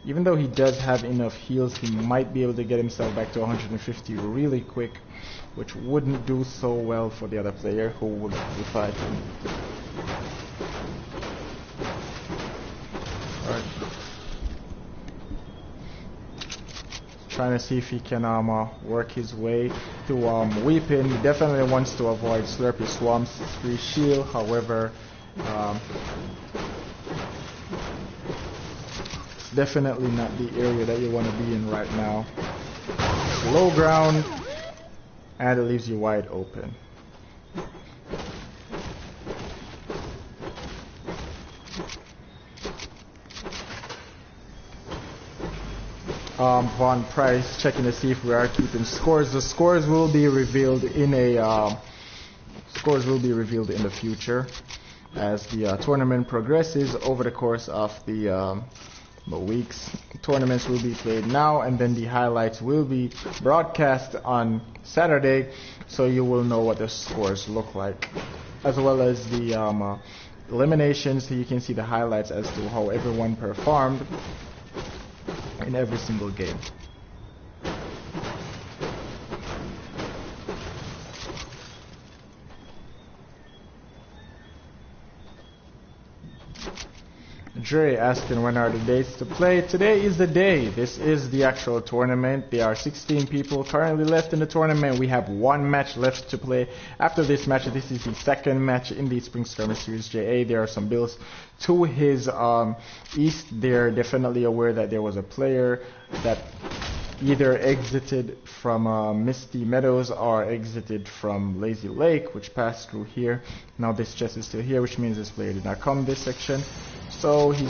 Even though he does have enough heals, he might be able to get himself back to 150 really quick, which wouldn't do so well for the other player who would be fighting. Alright. Trying to see if he can work his way to Weeping. He definitely wants to avoid Slurpy Swamp's free shield. However, it's definitely not the area that you want to be in right now. Low ground, and it leaves you wide open. Von Price checking to see if we are keeping scores. The scores will be revealed in a the future as the tournament progresses over the course of the weeks. Tournaments will be played now, and then the highlights will be broadcast on Saturday, so you will know what the scores look like, as well as the eliminations, so you can see the highlights as to how everyone performed in every single game. Dre asking when are the dates to play. Today is the day. This is the actual tournament. There are 16 people currently left in the tournament. We have one match left to play. After this match, this is the second match in the Spring Skirmish Series JA. There are some bills to his east. They're definitely aware that there was a player that either exited from Misty Meadows or exited from Lazy Lake, which passed through here. Now this chest is still here, which means this player did not come this section. So he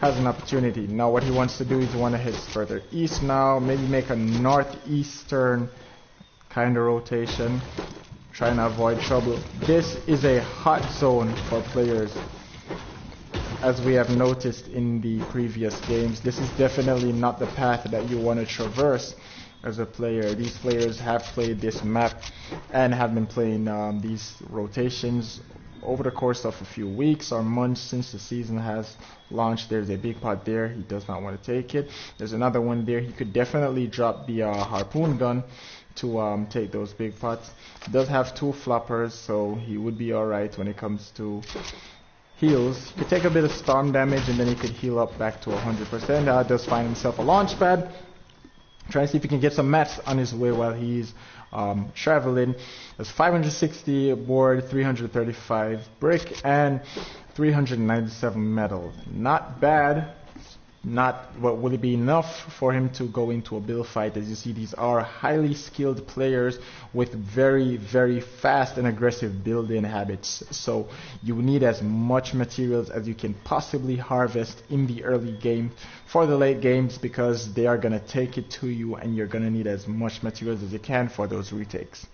has an opportunity. Now what he wants to do is he wants to head further east now, maybe make a northeastern kind of rotation, trying to avoid trouble. This is a hot zone for players. As we have noticed in the previous games, this is definitely not the path that you want to traverse as a player. These players have played this map and have been playing these rotations over the course of a few weeks or months since the season has launched. There's a big pot there. He does not want to take it. There's another one there. He could definitely drop the harpoon gun to take those big pots. He does have 2 floppers, so he would be alright when it comes to heals. He could take a bit of storm damage and then he could heal up back to 100%. Does find himself a launch pad. Trying to see if he can get some mats on his way while he's traveling. There's 560 board, 335 brick, and 397 metal. Not bad. Not what will it be enough for him to go into a build fight. As you see, these are highly skilled players with very, very fast and aggressive building habits. So you need as much materials as you can possibly harvest in the early game for the late games, because they are going to take it to you and you're going to need as much materials as you can for those retakes.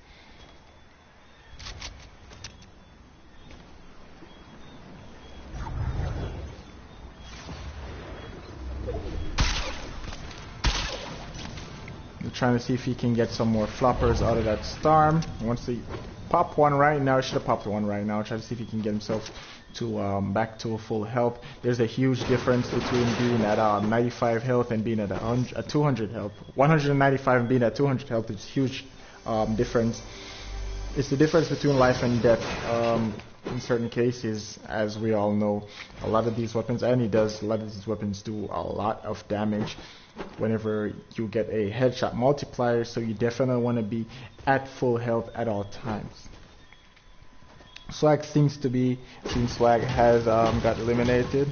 Trying to see if he can get some more floppers out of that storm. Once he pop one right now, should have popped one right now. Try to see if he can get himself to back to full health. There's a huge difference between being at 95 health and being at 200 health. 195 and being at 200 health is huge difference. It's the difference between life and death. In certain cases, as we all know, a lot of these weapons, and a lot of these weapons do a lot of damage whenever you get a headshot multiplier, so you definitely want to be at full health at all times. Swag seems to be, Team Swag has got eliminated.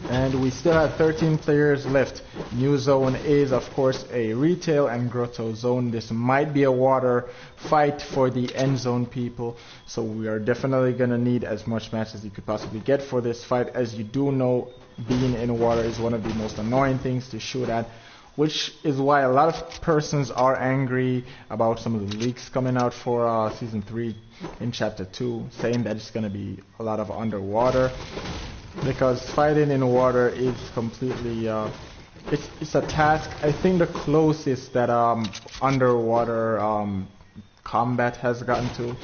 And we still have 13 players left. New zone is, of course, a retail and grotto zone. This might be a water fight for the end zone people. So we are definitely going to need as much match as you could possibly get for this fight. As you do know, being in water is one of the most annoying things to shoot at, which is why a lot of persons are angry about some of the leaks coming out for Season 3 in Chapter 2, saying that it's going to be a lot of underwater. Because fighting in water is completely, it's a task. I think the closest that underwater combat has gotten to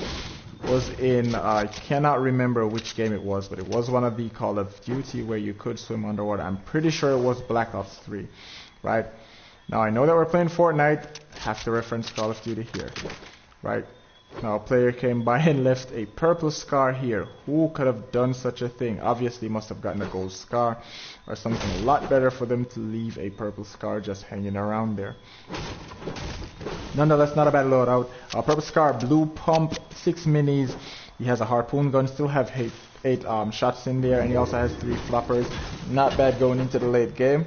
was in, I cannot remember which game it was, but it was one of the Call of Duty where you could swim underwater. I'm pretty sure it was Black Ops 3, right? Now I know that we're playing Fortnite, have to reference Call of Duty here, right? Now a player came by and left a purple scar here. Who could have done such a thing? Obviously must have gotten a gold scar or something a lot better for them to leave a purple scar just hanging around there. Nonetheless, not a bad loadout. Purple scar, blue pump, 6 minis. He has a harpoon gun, still have 8 shots in there, and he also has 3 floppers. Not bad going into the late game.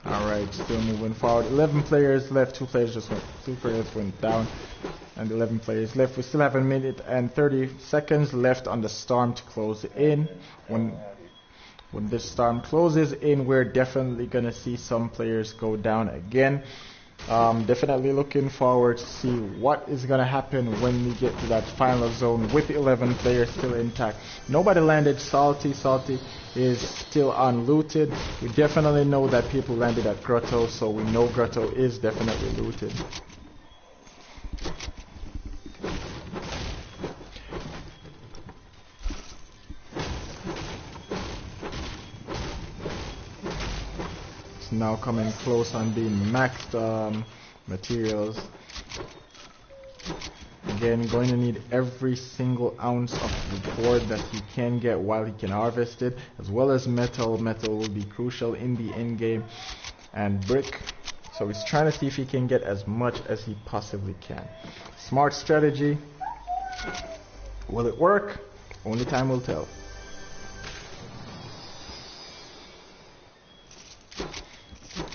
Alright, still moving forward. 11 players left, 2 players went down, and 11 players left. We still have 1 minute and 30 seconds left on the storm to close in. When this storm closes in, we're definitely gonna see some players go down again. Definitely looking forward to see what is gonna happen when we get to that final zone with 11 players still intact. Nobody landed. Salty is still unlooted. We definitely know that people landed at Grotto, so we know Grotto is definitely looted. is now coming close on being maxed materials. Again, going to need every single ounce of the board that he can get while he can harvest it, as well as metal. Metal will be crucial in the end game, and brick. So he's trying to see if he can get as much as he possibly can. Smart strategy. Will it work? Only time will tell.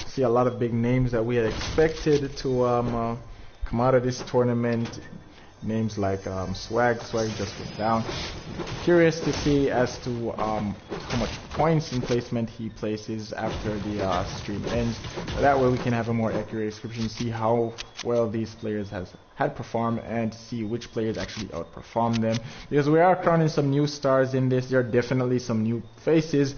See a lot of big names that we had expected to come out of this tournament. Names like Swag just went down. Curious to see as to how much points in placement he places after the stream ends. So that way we can have a more accurate description, see how well these players had performed, and see which players actually outperformed them. Because we are crowning some new stars in this. There are definitely some new faces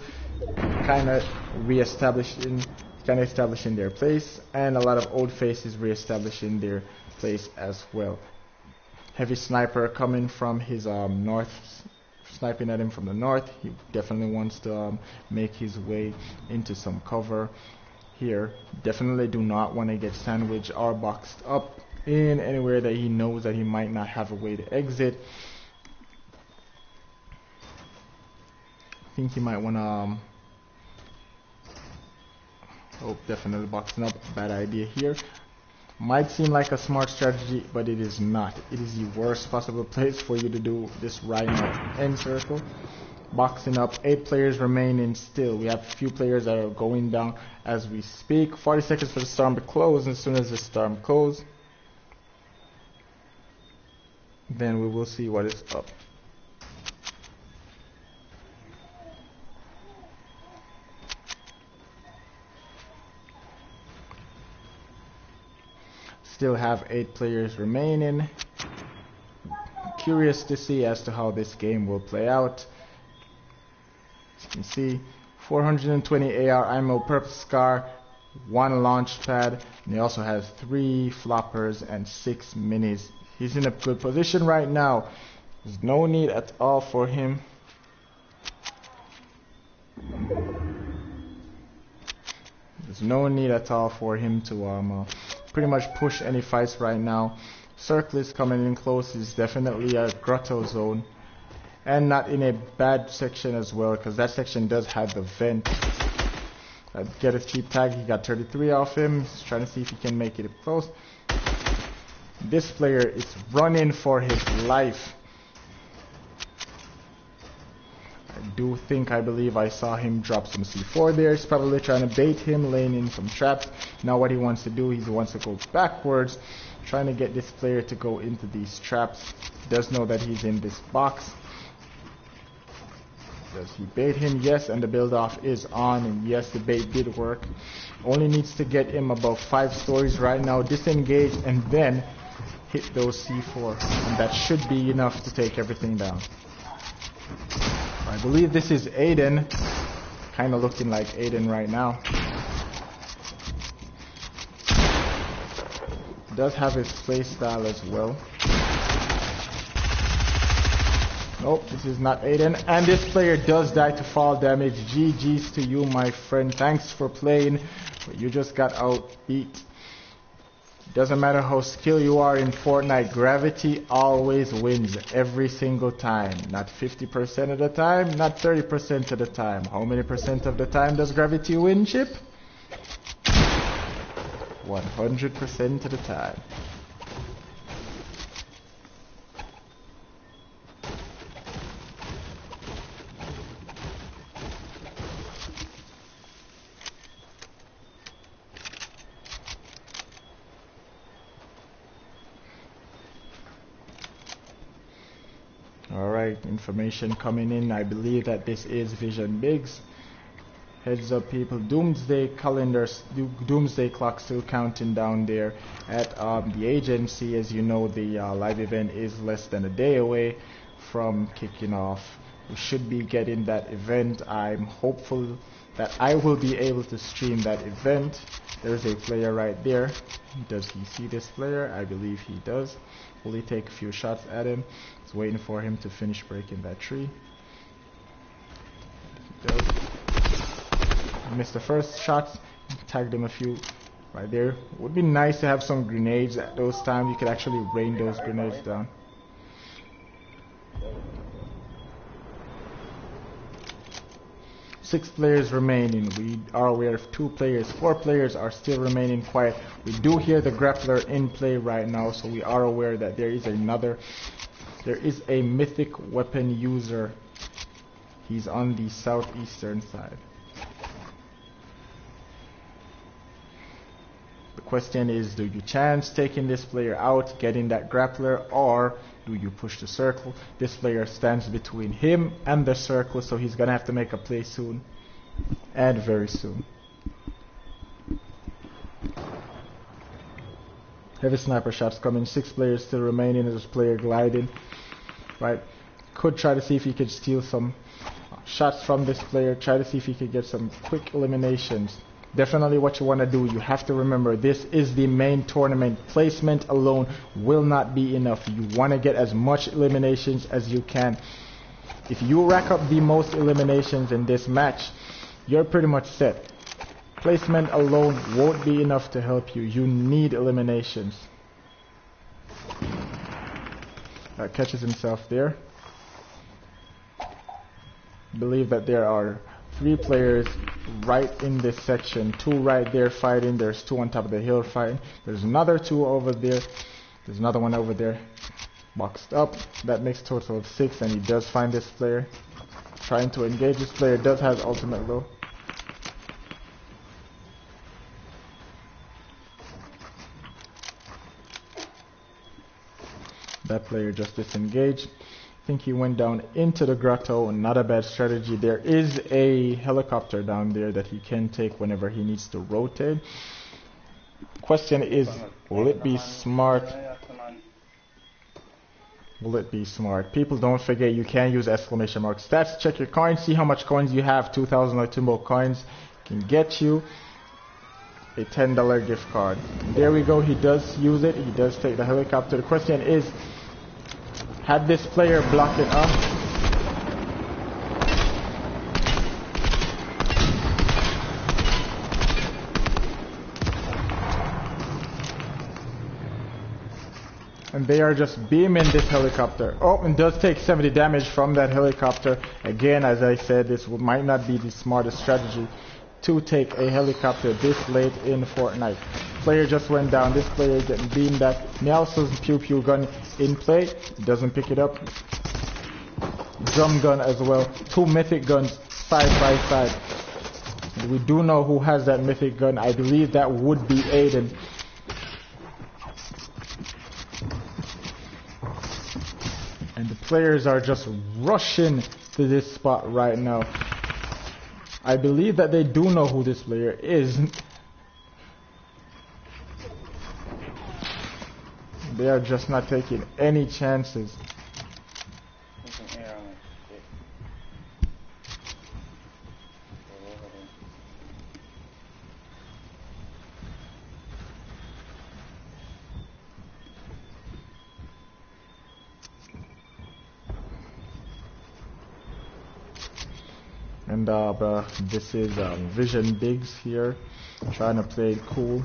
kind of establishing their place, and a lot of old faces re-establishing their place as well. Heavy sniper coming from his north, sniping at him from the north. He definitely wants to make his way into some cover here. Definitely do not want to get sandwiched or boxed up in anywhere that he knows that he might not have a way to exit. I think he might want to definitely boxing up. Bad idea here. Might seem like a smart strategy, but it is not. It is the worst possible place for you to do this right now. End circle. Boxing up. 8 players remaining still. We have a few players that are going down as we speak. 40 seconds for the storm to close. And as soon as the storm closes, then we will see what is up. Still have 8 players remaining. Curious to see as to how this game will play out. As you can see, 420 AR ammo per Scar, 1 launch pad, and he also has 3 floppers and 6 minis. He's in a good position right now. There's no need at all for him to pretty much push any fights right now. Circle is coming in close. Is definitely a grotto zone, and not in a bad section as well, because that section does have the vent. Get a cheap tag. He got 33 off him. He's trying to see if he can make it close. This player is running for his life. I believe I saw him drop some C4 there. He's probably trying to bait him, laying in some traps. Now what he wants to do, he wants to go backwards, trying to get this player to go into these traps. He does know that he's in this box. Does he bait him? Yes, and the build off is on, and yes, the bait did work. Only needs to get him about 5 stories right now, disengage, and then hit those C4, and that should be enough to take everything down. I believe this is Aiden, kind of looking like Aiden right now. Does have his play style as well. Nope, this is not Aiden, and this player does die to fall damage. GG's to you, my friend. Thanks for playing, but you just got outbeat. Doesn't matter how skilled you are in Fortnite, gravity always wins every single time. Not 50% of the time, not 30% of the time. How many percent of the time does gravity win, Chip? 100% of the time. Alright, information coming in. I believe that this is Vision Biggs. Heads up, people. Doomsday clock still counting down there at the agency. As you know, the live event is less than a day away from kicking off. We should be getting that event. I'm hopeful that I will be able to stream that event. There's a player right there. Does he see this player? I believe he does. Only take a few shots at him. He's waiting for him to finish breaking that tree. He does. Missed the first shot. tagged him a few right there. Would be nice to have some grenades at those times. You could actually rain those grenades down. Six players remaining. We are aware of 2 players. 4 players are still remaining quiet. We do hear the grappler in play right now, so we are aware that there is a mythic weapon user. He's on the southeastern side. The question is, do you chance taking this player out, getting that grappler, or do you push the circle? This player stands between him and the circle, so he's gonna have to make a play soon, and very soon. Heavy sniper shots coming. 6 players still remaining. There's a player gliding. Right, could try to see if he could steal some shots from this player. Try to see if he could get some quick eliminations. Definitely what you want to do. You have to remember, this is the main tournament. Placement alone will not be enough. You want to get as much eliminations as you can. If you rack up the most eliminations in this match, you're pretty much set. Placement alone won't be enough to help you. You need eliminations. Catches himself there. Believe that there are 3 players right in this section. 2 right there fighting. There's 2 on top of the hill fighting. There's another 2 over there. There's another one over there boxed up. That makes a total of 6, and he does find this player. Trying to engage this player. Does have ultimate low. That player just disengaged. I think he went down into the grotto. Not a bad strategy. There is a helicopter down there that he can take whenever he needs to rotate. Question is, will it be smart? Will it be smart? People, don't forget, you can use exclamation mark stats. Check your coins. See how much coins you have. 2,000 or 2 more coins can get you a $10 gift card. There we go. He does use it. He does take the helicopter. The question is, had this player block it up? And they are just beaming this helicopter. Oh, and does take 70 damage from that helicopter. Again, as I said, this might not be the smartest strategy to take a helicopter this late in Fortnite. Player just went down. This player is getting beamed at. Nelson's pew gun in play. Doesn't pick it up. Drum gun as well. 2 mythic guns side by side. We do know who has that mythic gun. I believe that would be Aiden. And the players are just rushing to this spot right now. I believe that they do know who this player is. They are just not taking any chances. And this is Vision Biggs here, trying to play it cool.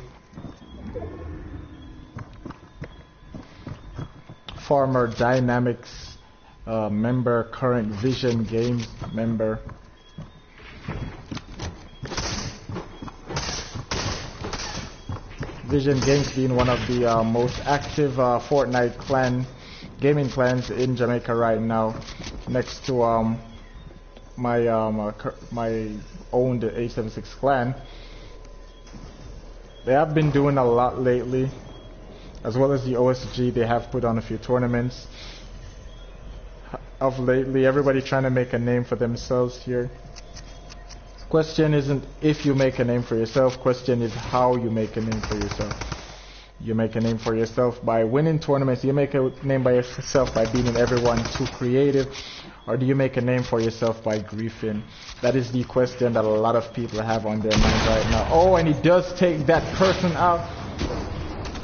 Former Dynamics member, current Vision Games member. Vision Games being one of the most active Fortnite gaming clans in Jamaica right now, next to my own the 876 clan. They have been doing a lot lately, as well as the OSG. They have put on a few tournaments of lately. Everybody trying to make a name for themselves here. Question isn't if you make a name for yourself. Question is how you make a name for yourself. You make a name for yourself by winning tournaments. You make a name by yourself by beating everyone too creative. Or do you make a name for yourself by griefing? That is the question that a lot of people have on their mind right now. Oh, and he does take that person out.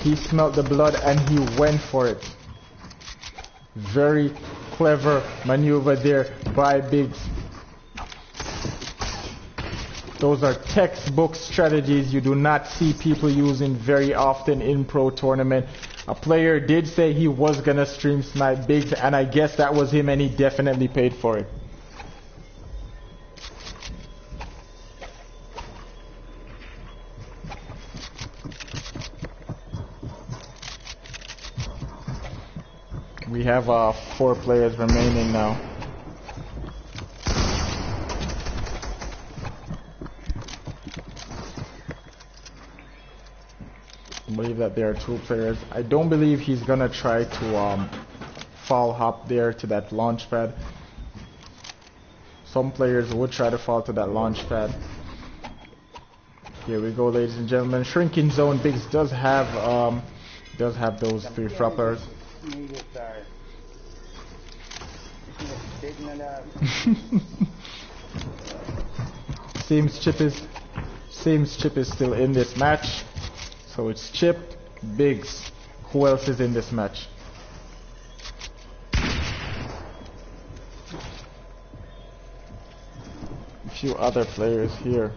He smelled the blood and he went for it. Very clever maneuver there by Biggs. Those are textbook strategies you do not see people using very often in pro tournament. A player did say he was gonna stream snipe bigs, and I guess that was him, and he definitely paid for it. We have 4 players remaining now. I believe that there are 2 players. I don't believe he's gonna try to fall hop there to that launch pad. Some players would try to fall to that launch pad. Here we go, ladies and gentlemen. Shrinking zone bigs does have those 3 floppers. Seems Chip is still in this match. So it's Chip, Biggs. Who else is in this match? A few other players here.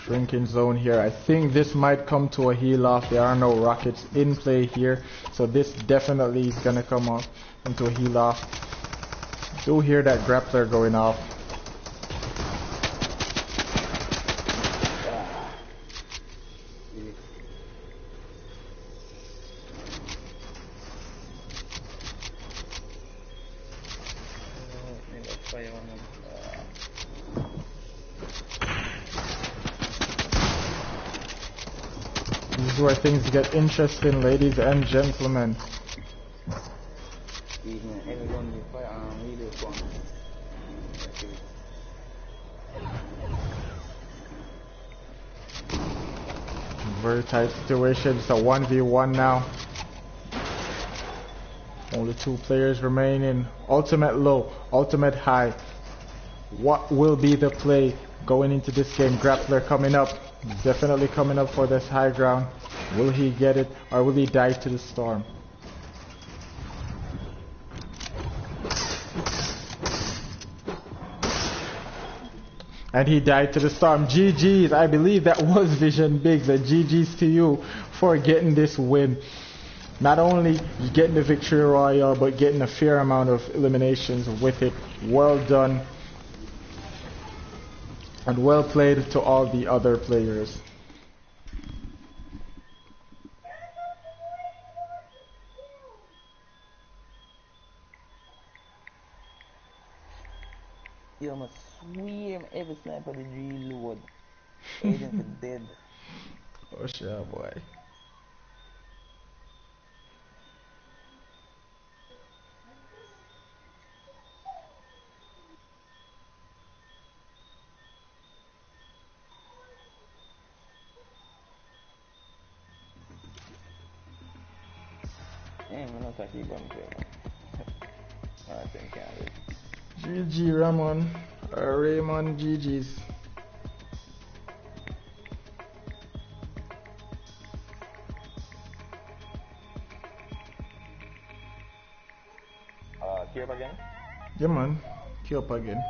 Shrinking zone here. I think this might come to a heel off. There are no rockets in play here, so this definitely is gonna come off into a heel off. Do hear that grappler going off. This is where things get interesting, ladies and gentlemen. Very tight situation. It's a 1v1 now. Only 2 players remaining. Ultimate low, ultimate high. What will be the play going into this game? Grappler coming up. Definitely coming up for this high ground. Will he get it, or will he die to the storm? And he died to the storm. GG's. I believe that was Vision Biggs. And GG's to you for getting this win. Not only getting the victory royale, but getting a fair amount of eliminations with it. Well done. And well played to all the other players. Yo, I'm a swim every sniper the reload. Agents are dead. Oh sure, boy. Damn, I'm not actually going to play. I think I can't. GG Ramon. Raymond GG's. Queue up again? Yeah man. Queue up again.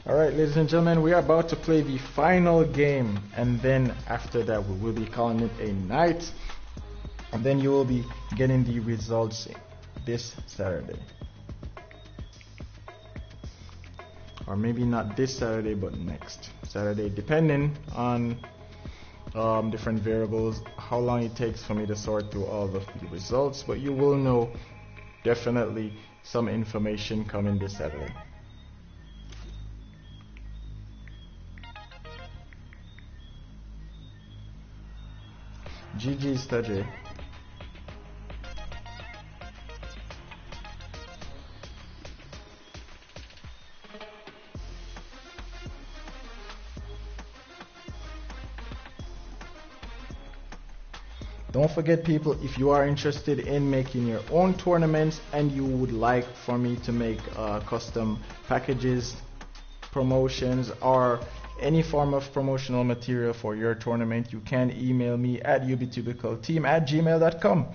Alright, ladies and gentlemen, we are about to play the final game, and then after that we will be calling it a night, and then you will be getting the results this Saturday. Or maybe not this Saturday, but next Saturday, depending on different variables, how long it takes for me to sort through all of the results, but you will know definitely some information coming this Saturday. GG's Tajay. Don't forget, people, if you are interested in making your own tournaments and you would like for me to make custom packages, promotions, or any form of promotional material for your tournament, you can email me at youbitubicalteam@gmail.com,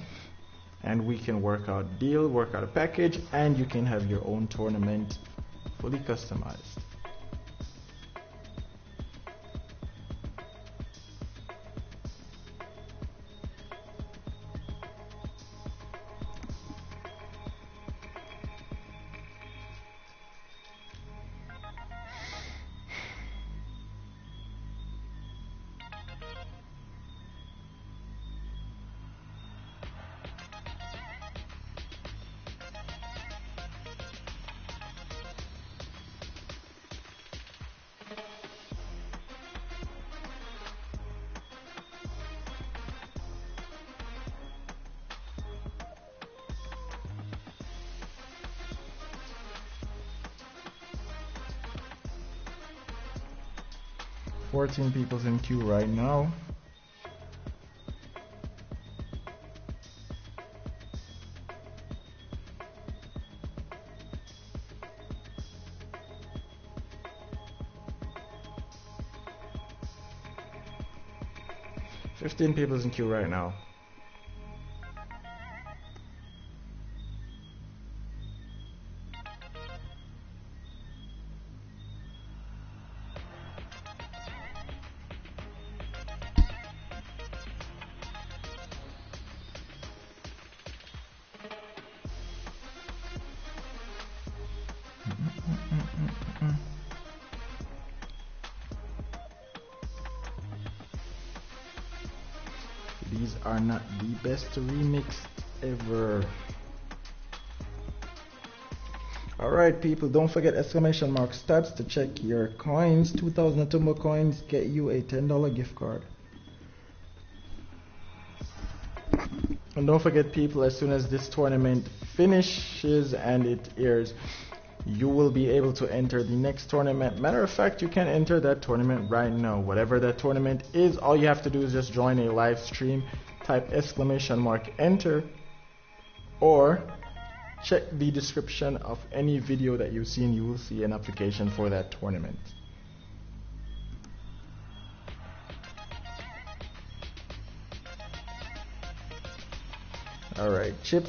and we can work out a deal, work out a package, and you can have your own tournament fully customized. Fourteen people's in queue right now. Fifteen people's in queue right now. These are not the best remixed ever. Alright, people, don't forget exclamation mark stats to check your coins. 2,000 Tumble coins get you a $10 gift card. And don't forget, people, as soon as this tournament finishes and it airs, you will be able to enter the next tournament. Matter of fact, you can enter that tournament right now. Whatever that tournament is, all you have to do is just join a live stream, type exclamation mark enter, or check the description of any video that you've seen. You will see an application for that tournament. Alright, Chip.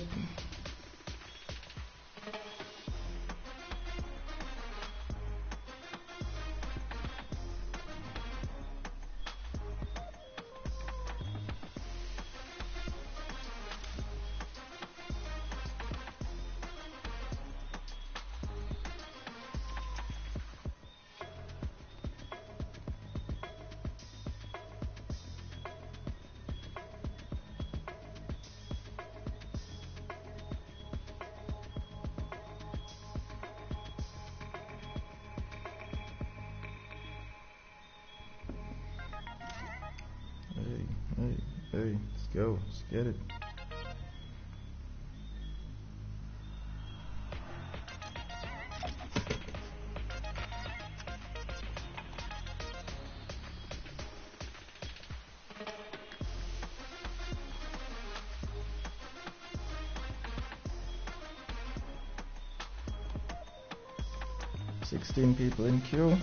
Hey, let's go. Let's get it. Sixteen people in queue.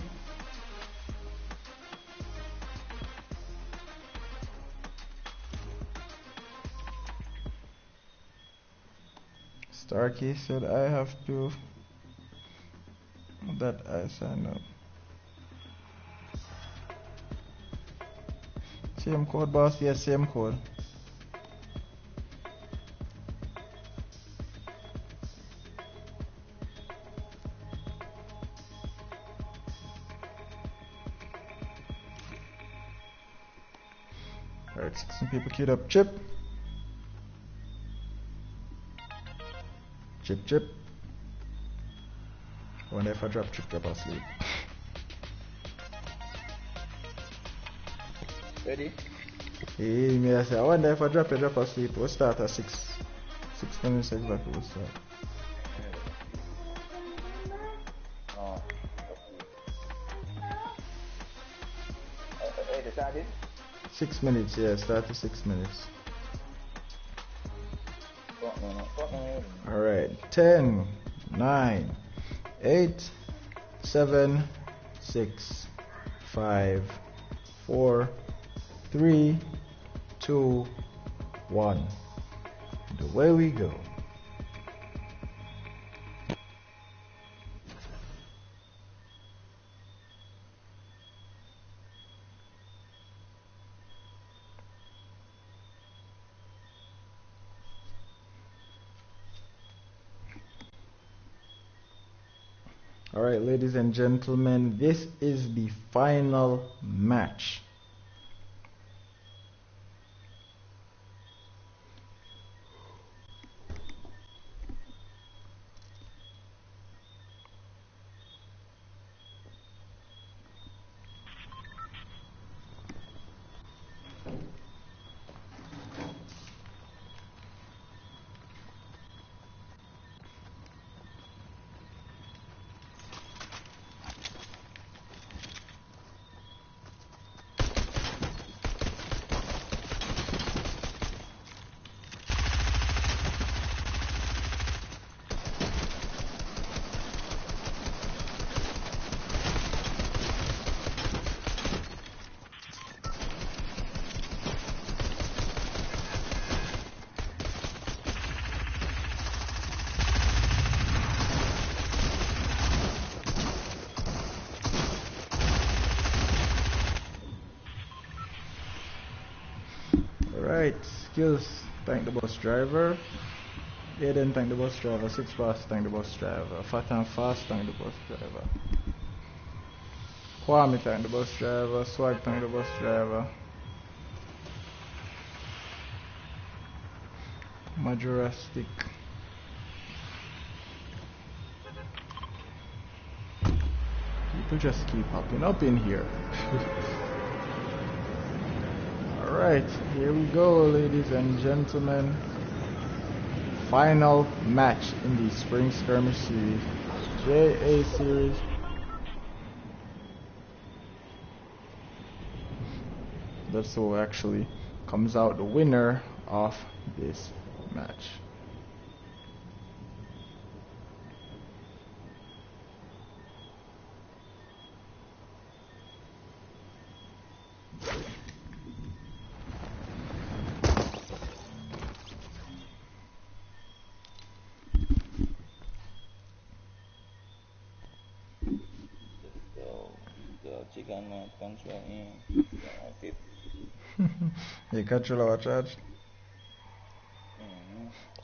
Starkey said I have to that I sign up. Same code, boss. Yes, same code. Alright, 16 people queued up. Chip. Chip. I wonder if I drop Chip asleep. Ready? Hey, me I say, I wonder if I drop asleep. We'll start at 6 minutes exactly. We'll start. Oh. Hey, they started? 6 minutes, yeah, start to 6 minutes. Alright, 10, 9, 8, 7, 6, 5, 4, 3, 2, 1. The way we go. Alright, ladies and gentlemen, this is the final match. Alright, skills, thank the bus driver. Aiden, thank the bus driver. 6 Fast, thank the bus driver. Fat and Fast, thank the bus driver. Kwame, thank the bus driver. Swag, thank the bus driver. Majorastic. People just keep popping up in here. Alright, here we go, ladies and gentlemen. Final match in the Spring Skirmish series, JA series. That's who actually comes out the winner of this match. Chicken control in You control our charge?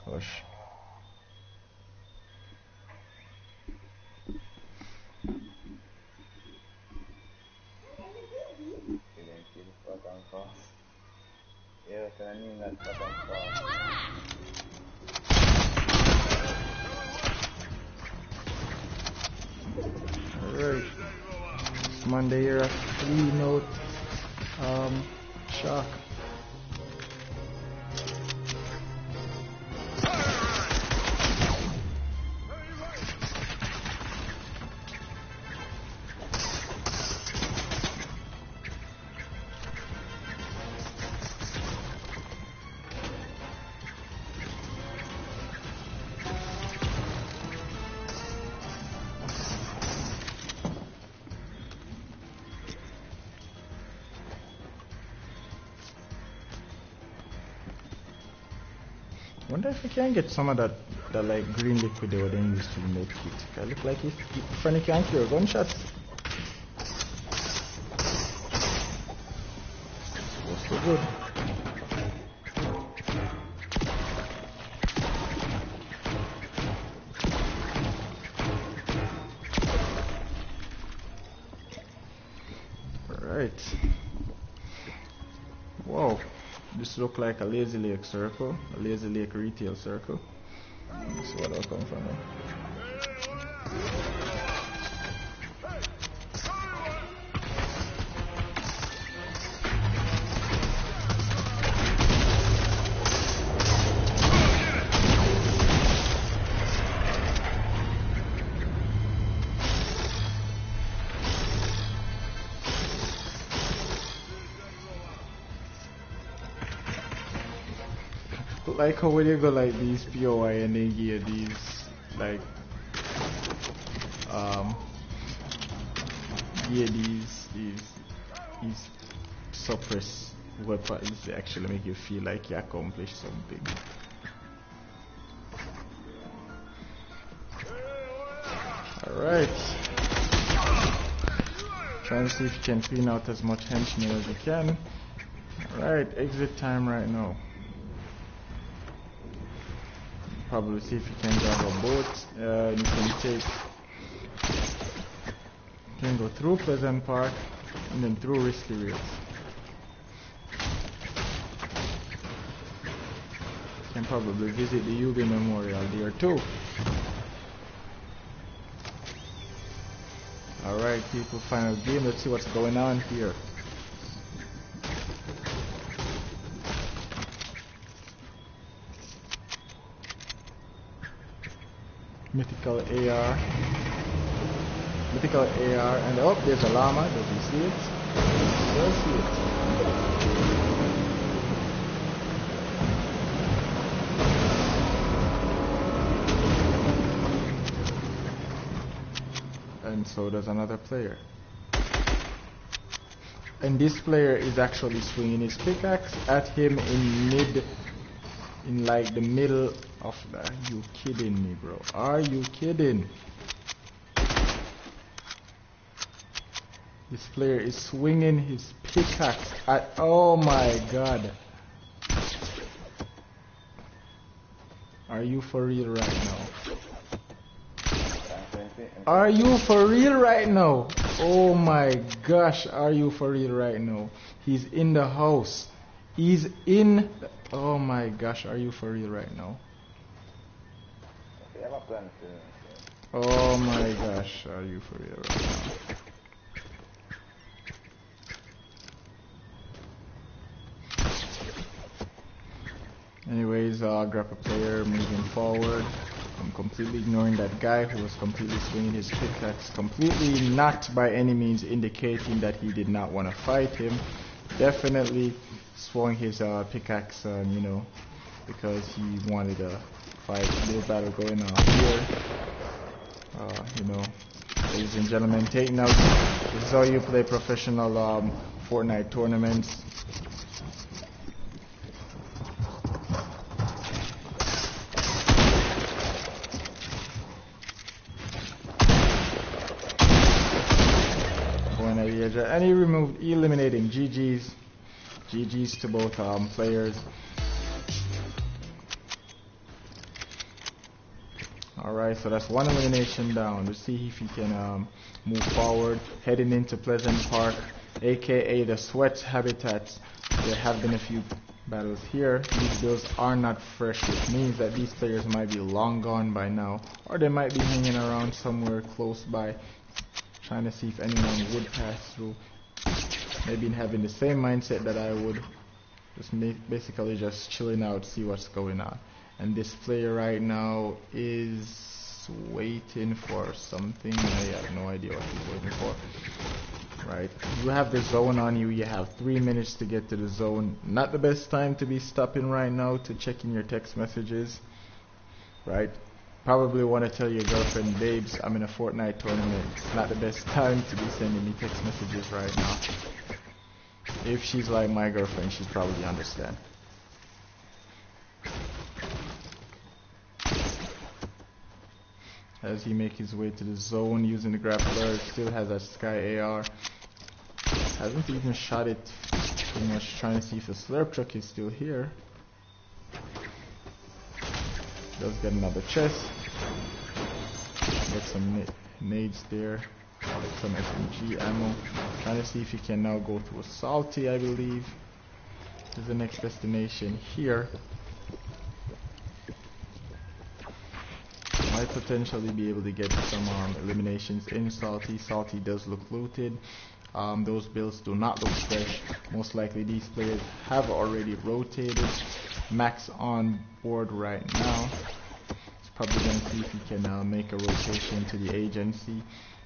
Hush. Yeah, can I mean that fast? Alright. This Monday here, a 3-note shock. Wonder if we can get some of that like green liquid they would then use to make it. It look like if Franny can't cure gunshots. Supposed to be good. Alright. Wow. This look like a Lazy Lake circle, a Lazy Lake retail circle. Let's see what I'll come from there. like how when you go like these POI and they give these like these suppress weapons, they actually make you feel like you accomplished something. Alright. Trying to see if you can clean out as much henchmen as you can. Alright, exit time right now. Probably see if you can grab a boat. You can go through Pleasant Park and then through Risky Rails. You can probably visit the Yubi Memorial there too. Alright people, final game, let's see what's going on here. Mythical AR, and oh, there's a llama. Does he see it? He does see it. And so does another player. And this player is actually swinging his pickaxe at him in like the middle of the. Are you kidding me, bro? Are you kidding? This player is swinging his pickaxe at. Oh my god. Are you for real right now? Are you for real right now? Oh my gosh, are you for real right now? He's in the house. He's in. Oh my gosh, are you for real right now? Oh my gosh, are you for real right now? Anyways, grab a player moving forward. I'm completely ignoring that guy who was completely swinging his pickaxe, completely not by any means indicating that he did not want to fight him. Definitely swung his pickaxe, you know, because he wanted to fight. Little battle going on here. You know, ladies and gentlemen, take note. This is how you play professional Fortnite tournaments. And he eliminating GG's to both players. Alright, so that's one elimination down. Let's see if he can move forward, heading into Pleasant Park, aka the Sweat Habitats. There have been a few battles here. These builds are not fresh, which means that these players might be long gone by now, or they might be hanging around somewhere close by, trying to see if anyone would pass through. Maybe having the same mindset that I would, just basically just chilling out, see what's going on. And this player right now is waiting for something. I have no idea what he's waiting for. Right, you have the zone on you. You have 3 minutes to get to the zone. Not the best time to be stopping right now to check in your text messages. Right. Probably want to tell your girlfriend, babes, I'm in a Fortnite tournament. It's not the best time to be sending me text messages right now. If she's like my girlfriend, she'd probably understand. As he makes his way to the zone using the grappler, still has that Sky AR. Hasn't even shot it too much, trying to see if the slurp truck is still here. Does get another chest. Get some nades there. Some SMG ammo. Trying to see if you can now go to a Salty, I believe. Is the next destination here. Might potentially be able to get some eliminations in Salty. Salty does look looted. Those builds do not look fresh. Most likely these players have already rotated. Max on board right now. He's probably going to see if he can make a rotation to the agency.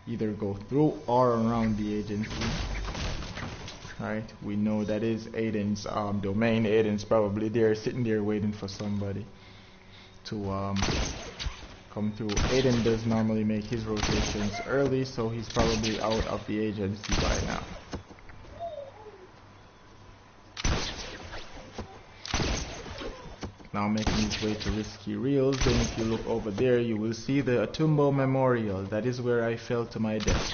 Either go through or around the agency. Right, we know that is Aiden's domain. Aiden's probably there, sitting there waiting for somebody to come through. Aiden does normally make his rotations early, so he's probably out of the agency by now. Now making his way to Risky Reels, and if you look over there, you will see the Atumbo Memorial. That is where I fell to my death.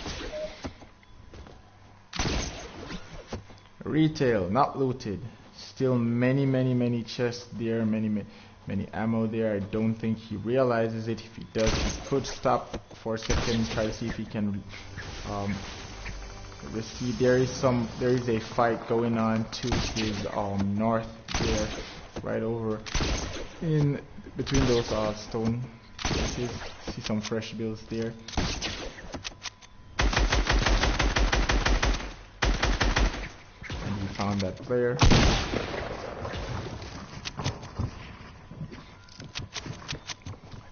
Retail, not looted. Still many chests there, many ammo there. I don't think he realizes it. If he does, he could stop for a second, try to see if he can see there is a fight going on to his north there, right over in between those stone places. See some fresh builds there. Found that player. I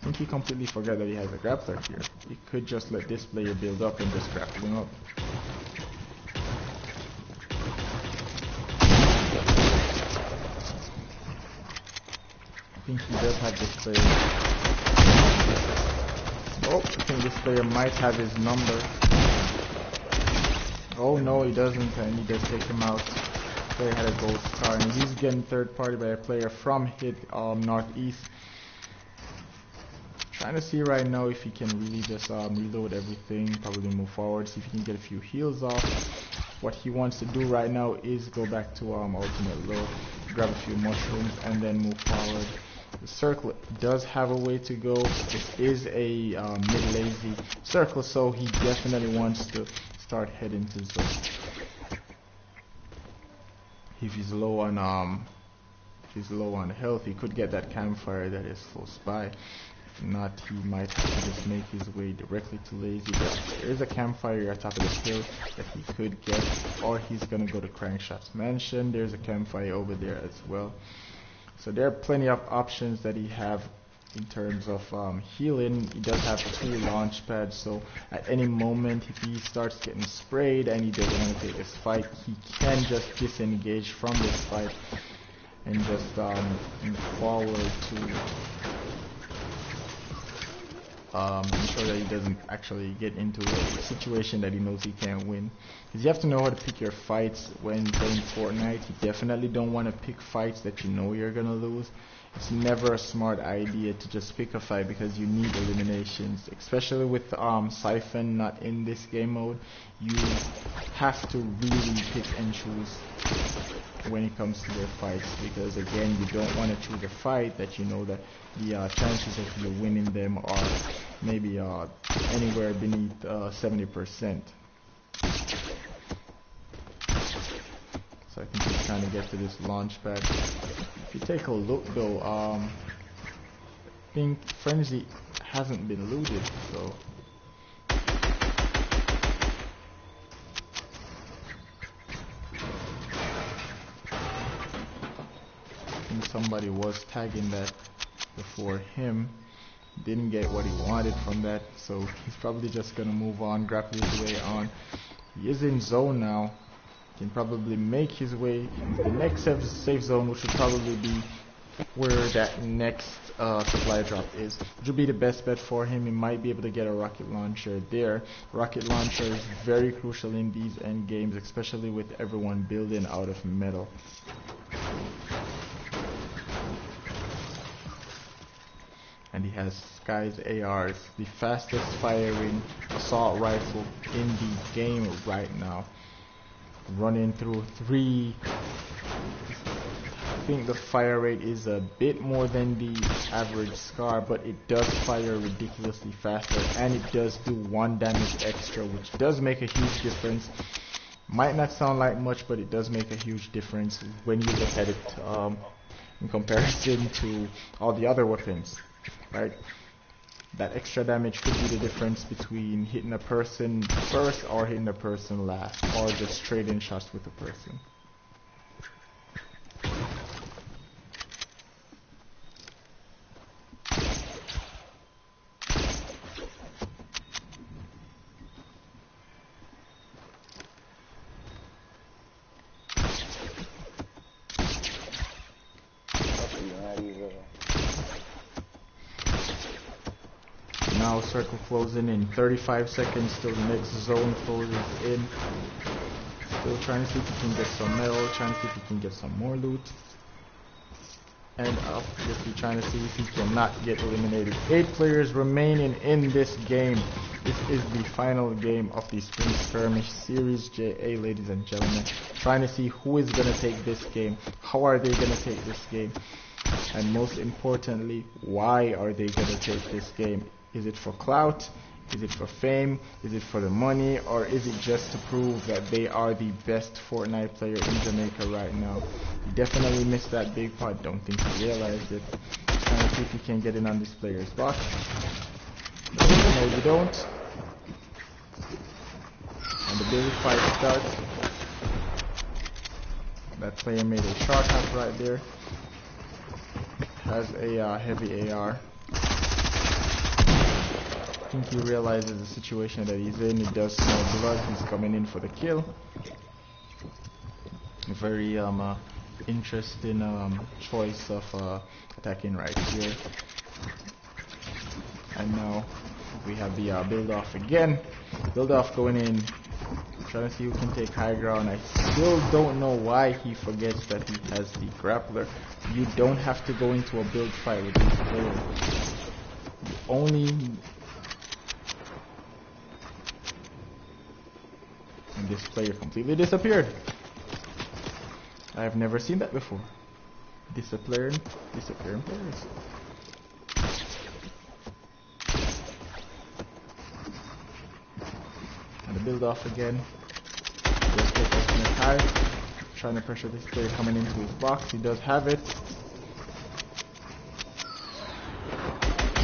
think he completely forgot that he has a grappler here. He could just let this player build up and just grapple him up. I think he does have this player. Oh, I think this player might have his number. Oh no, he doesn't, and he does take him out. Player had a gold star, and he's getting third party by a player from northeast. Trying to see right now if he can really just reload everything, probably move forward, see if he can get a few heals off. What he wants to do right now is go back to ultimate low, grab a few mushrooms, and then move forward. The circle does have a way to go. This is a mid-lazy circle, so he definitely wants to start heading to zone. If he's low on health, he could get that campfire that is close by. If not, he might have to just make his way directly to lazy. There is a campfire at top of the hill that he could get, or he's gonna go to Crankshot's mansion. There's a campfire over there as well. So there are plenty of options that he have in terms of healing. He does have 2 launch pads, so at any moment if he starts getting sprayed and he doesn't want to take this fight, he can just disengage from this fight and just move forward to ensure that he doesn't actually get into a situation that he knows he can't win. Because you have to know how to pick your fights when playing Fortnite. You definitely don't want to pick fights that you know you're gonna lose. It's never a smart idea to just pick a fight because you need eliminations, especially with Siphon not in this game mode. You have to really pick and choose when it comes to their fights, because again, you don't want to choose a fight that you know that the chances of you winning them are maybe anywhere beneath 70%. So I think he's trying to get to this launch pad. If you take a look though, I think Frenzy hasn't been looted, so I think somebody was tagging that before him. Didn't get what he wanted from that, so he's probably just gonna move on, grapple his way on. He is in zone now. Can probably make his way into the next safe zone, which would probably be where that next supply drop is, which would be the best bet for him. He might be able to get a rocket launcher there. Rocket launcher is very crucial in these end games, especially with everyone building out of metal. And he has Sky's ARs, the fastest firing assault rifle in the game right now. Running through 3. I think the fire rate is a bit more than the average Scar, but it does fire ridiculously faster, and it does do 1 damage extra, which does make a huge difference. Might not sound like much, but it does make a huge difference when you look at it in comparison to all the other weapons, right? That extra damage could be the difference between hitting a person first or hitting a person last, or just trading shots with a person. now. Circle closing in 35 seconds till the next zone closes in. Still trying to see if he can get some metal, trying to see if he can get some more loot. And obviously trying to see if he cannot get eliminated. 8 players remaining in this game. This is the final game of the Spring Skirmish Series JA, ladies and gentlemen. Trying to see who is going to take this game. How are they going to take this game? And most importantly, why are they going to take this game? Is it for clout? Is it for fame? Is it for the money? Or is it just to prove that they are the best Fortnite player in Jamaica right now? He definitely missed that big pot. Don't think he realized it. Trying to see if he can get in on this player's box. No, you don't. And the big fight starts. That player made a short hop right there. Has a heavy AR. I think he realizes the situation that he's in. He does smell blood. He's coming in for the kill. Very interesting choice of attacking right here. And now we have the build off again. Build off going in. Trying to see who can take high ground. I still don't know why he forgets that he has the grappler. You don't have to go into a build fight with these players. You only... And this player completely disappeared. I have never seen that before. Disappearing players. And the build off again. Just take us in high. Trying to pressure this player coming into his box. He does have it.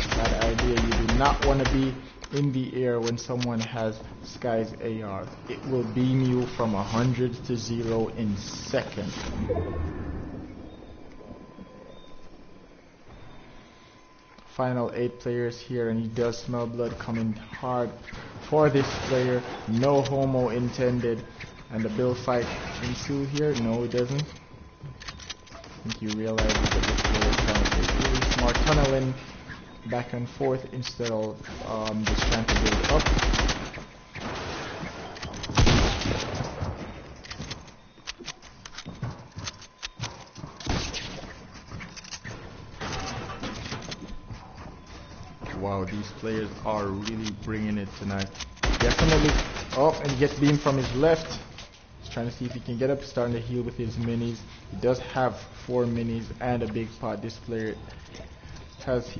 Bad idea. You do not want to be in the air when someone has Sky's AR. It will beam you from 100 to 0 in seconds. Final 8 players here, and he does smell blood coming hard for this player. No homo intended. And the build fight ensue here. No, it doesn't. I think you realize that this player is trying to play really smart tunneling back and forth instead of just trying to build up. Wow, these players are really bringing it tonight. Definitely. Oh, and he gets beamed from his left. He's trying to see if he can get up, starting to heal with his minis. He does have 4 minis and a big pot. This player has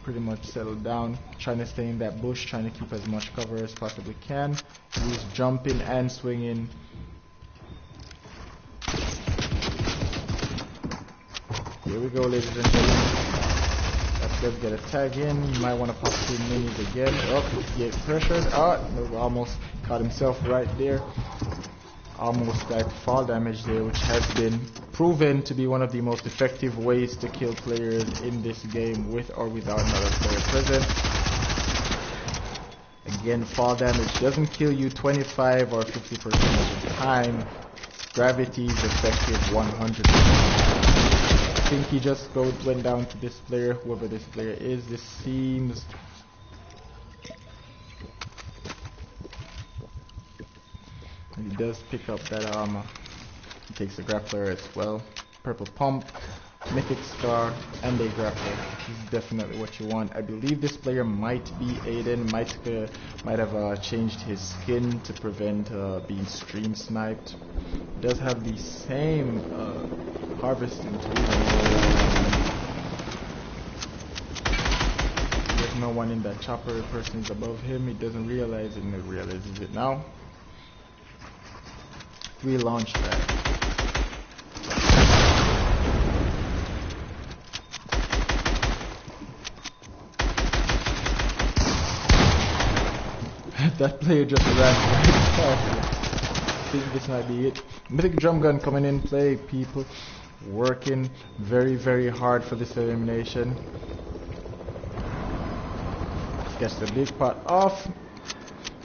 pretty much settled down, trying to stay in that bush, trying to keep as much cover as possibly can. He's jumping and swinging. Here we go, ladies and gentlemen. Let's get a tag in. You might want to pop 2 minis again. Oh, he gets pressured. Oh, almost caught himself right there. Almost got fall damage there, which has been proven to be one of the most effective ways to kill players in this game, with or without another player present. Again, fall damage doesn't kill you 25 or 50% of the time. Gravity is effective 100%. I think he just went down to this player, whoever this player is. This seems... And he does pick up that armor. He takes the grappler as well. Purple pump, mythic scar, and a grappler. This is definitely what you want. I believe this player might be Aiden, might have changed his skin to prevent being stream sniped. He does have the same harvesting tool. There's no one in that chopper. The person is above him. He doesn't realize it, and he realizes it now. Relaunch that. That player just ran right past. I think this might be it. Mythic Drum Gun coming in play, people. Working very, very hard for this elimination. Gets the big pot off.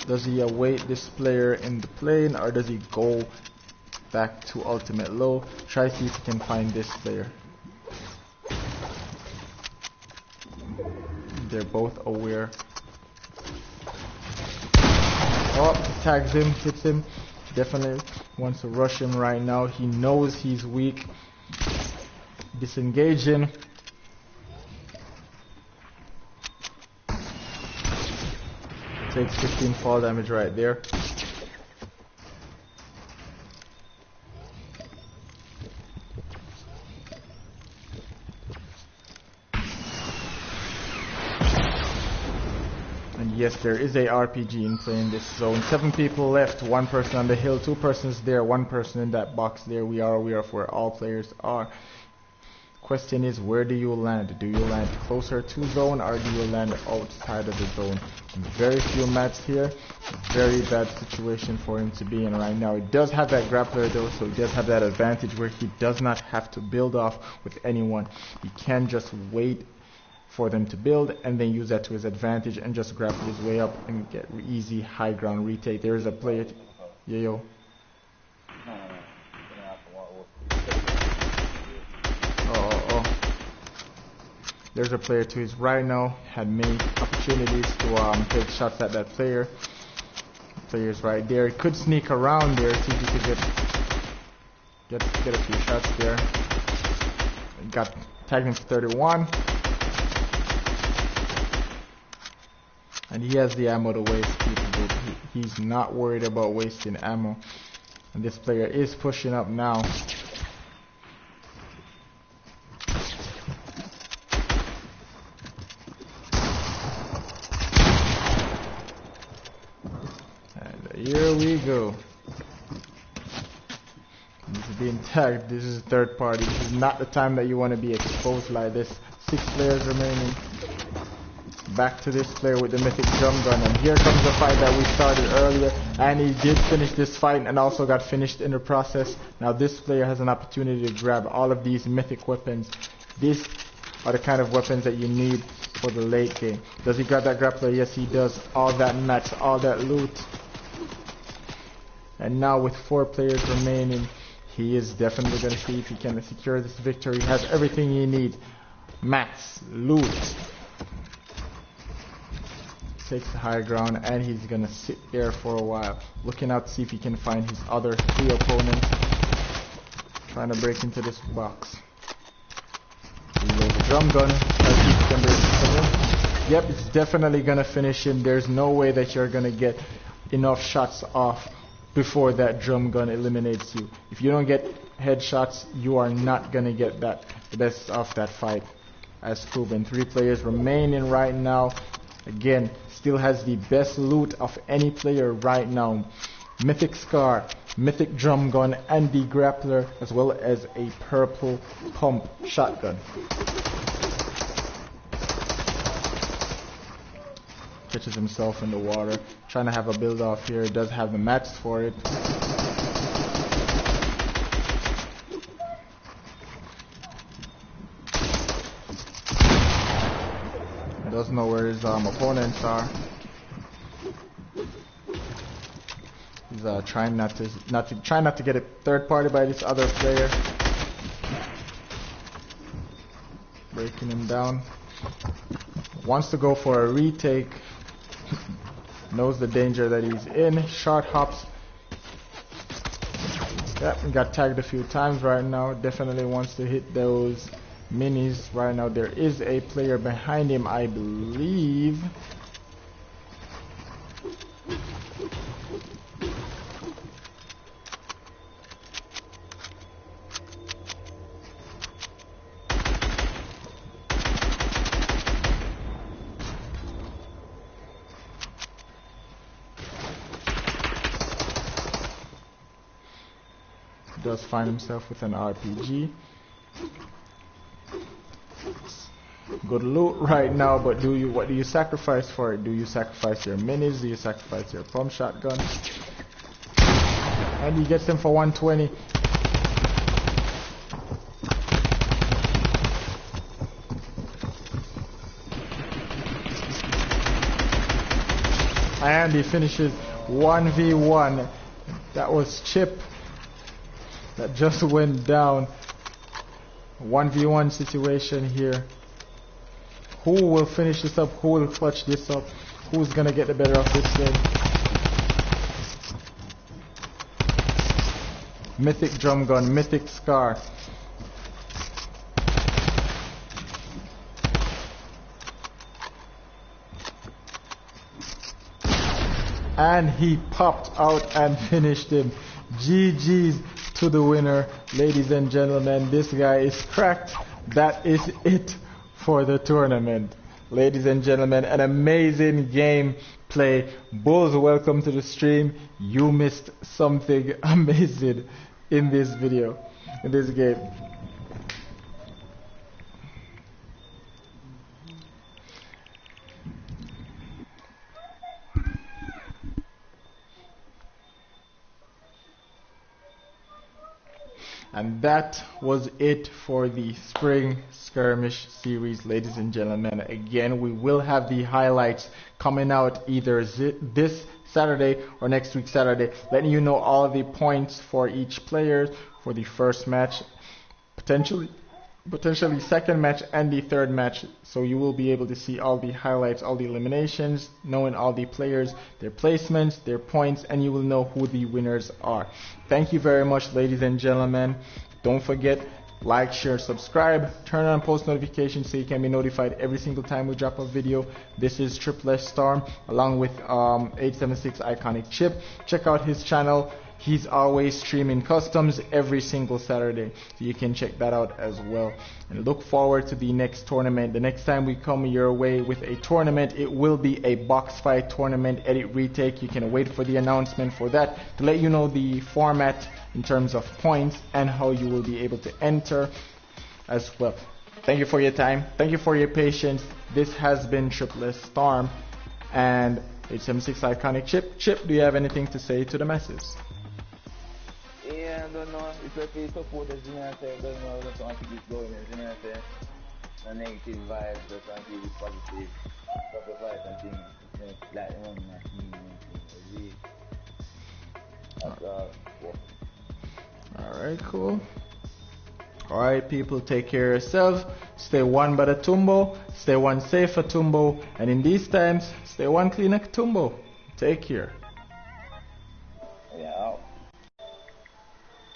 Does he await this player in the plane, or does he go back to ultimate low? Try to see if he can find this player. They're both aware Oh, tags him, hits him. Definitely wants to rush him right now. He knows he's weak. Disengaging. Takes 15 fall damage right there. And yes, there is a RPG in play in this zone. 7 people left, 1 person on the hill, 2 persons there, 1 person in that box there. We are aware of where all players are. Question is, where do you land? Do you land closer to zone or do you land outside of the zone? Very few mats here. Very bad situation for him to be in right now. He does have that grappler though, so he does have that advantage where he does not have to build off with anyone. He can just wait for them to build and then use that to his advantage and just grapple his way up and get easy high ground retake. There is a player. Yeah, yo. There's a player to his right now. Had many opportunities to take shots at that player. Player's right there. He could sneak around there, see if he could get a few shots there. Got tagged him for 31. And he has the ammo to waste. He's not worried about wasting ammo. And this player is pushing up now. Here we go. This is being tagged. This is third party. This is not the time that you want to be exposed like this. 6 players remaining. Back to this player with the Mythic Drum Gun. And here comes the fight that we started earlier. And he did finish this fight and also got finished in the process. Now this player has an opportunity to grab all of these mythic weapons. These are the kind of weapons that you need for the late game. Does he grab that grappler? Yes, he does. All that mats, all that loot. And now with 4 players remaining, he is definitely going to see if he can secure this victory. He has everything he needs. Mats, loot. Takes the high ground and he's going to sit there for a while. Looking out to see if he can find his other 3 opponents. Trying to break into this box. Reload the drum gun. Yep, it's definitely going to finish him. There's no way that you're going to get enough shots off before that drum gun eliminates you. If you don't get headshots, you are not going to get the best of that fight. As proven, 3 players remaining right now. Again, still has the best loot of any player right now. Mythic Scar, Mythic Drum Gun, and the Grappler, as well as a purple pump shotgun. Catches himself in the water. Trying to have a build off here. Does have the mats for it. Doesn't know where his opponents are. He's trying not to get a third party by this other player. Breaking him down. Wants to go for a retake. Knows the danger that he's in. Short hops. Yep, got tagged a few times right now. Definitely wants to hit those minis right now. There is a player behind him, I believe. Does find himself with an RPG. Good loot right now, but what do you sacrifice for it? Do you sacrifice your minis? Do you sacrifice your pump shotgun? And he gets him for 120. And he finishes 1v1. That was Chip. That just went down. 1v1 situation here. Who will finish this up? Who will clutch this up? Who's gonna get the better of this game? Mythic Drum Gun, Mythic Scar. And he popped out and finished him. GG's to the winner, ladies and gentlemen. This guy is cracked. That is it for the tournament. Ladies and gentlemen, an amazing game play. Bulls, welcome to the stream. You missed something amazing in this video, in this game. And that was it for the Spring Skirmish series, ladies and gentlemen. Again, we will have the highlights coming out either this Saturday or next week Saturday, letting you know all the points for each player for the first match, potentially second match and the third match. So you will be able to see all the highlights, all the eliminations, knowing all the players, their placements, their points, and you will know who the winners are. Thank you very much, ladies and gentlemen. Don't forget, like, share, subscribe, turn on post notifications so you can be notified every single time we drop a video. This is Triple Storm along with 876 Iconic Chip. Check out his channel. He's always streaming customs every single Saturday, so you can check that out as well. And look forward to the next tournament. The next time we come your way with a tournament, it will be a box fight tournament edit retake. You can wait for the announcement for that to let you know the format in terms of points and how you will be able to enter as well. Thank you for your time. Thank you for your patience. This has been Triple Storm and 876 Iconic Chip. Chip, do you have anything to say to the masses? Yeah, I don't know. If you feel supporters, you know what I'm saying? I don't know. I just want to keep going, you know what I'm saying? No negative vibes, just want to keep it positive. Proper vibes and things. You know, like the one that me and that's Alright, cool. Alright, people, take care of yourselves. Stay one better tumbo. Stay one safer tumbo. And in these times, stay one cleaner tumbo. Take care.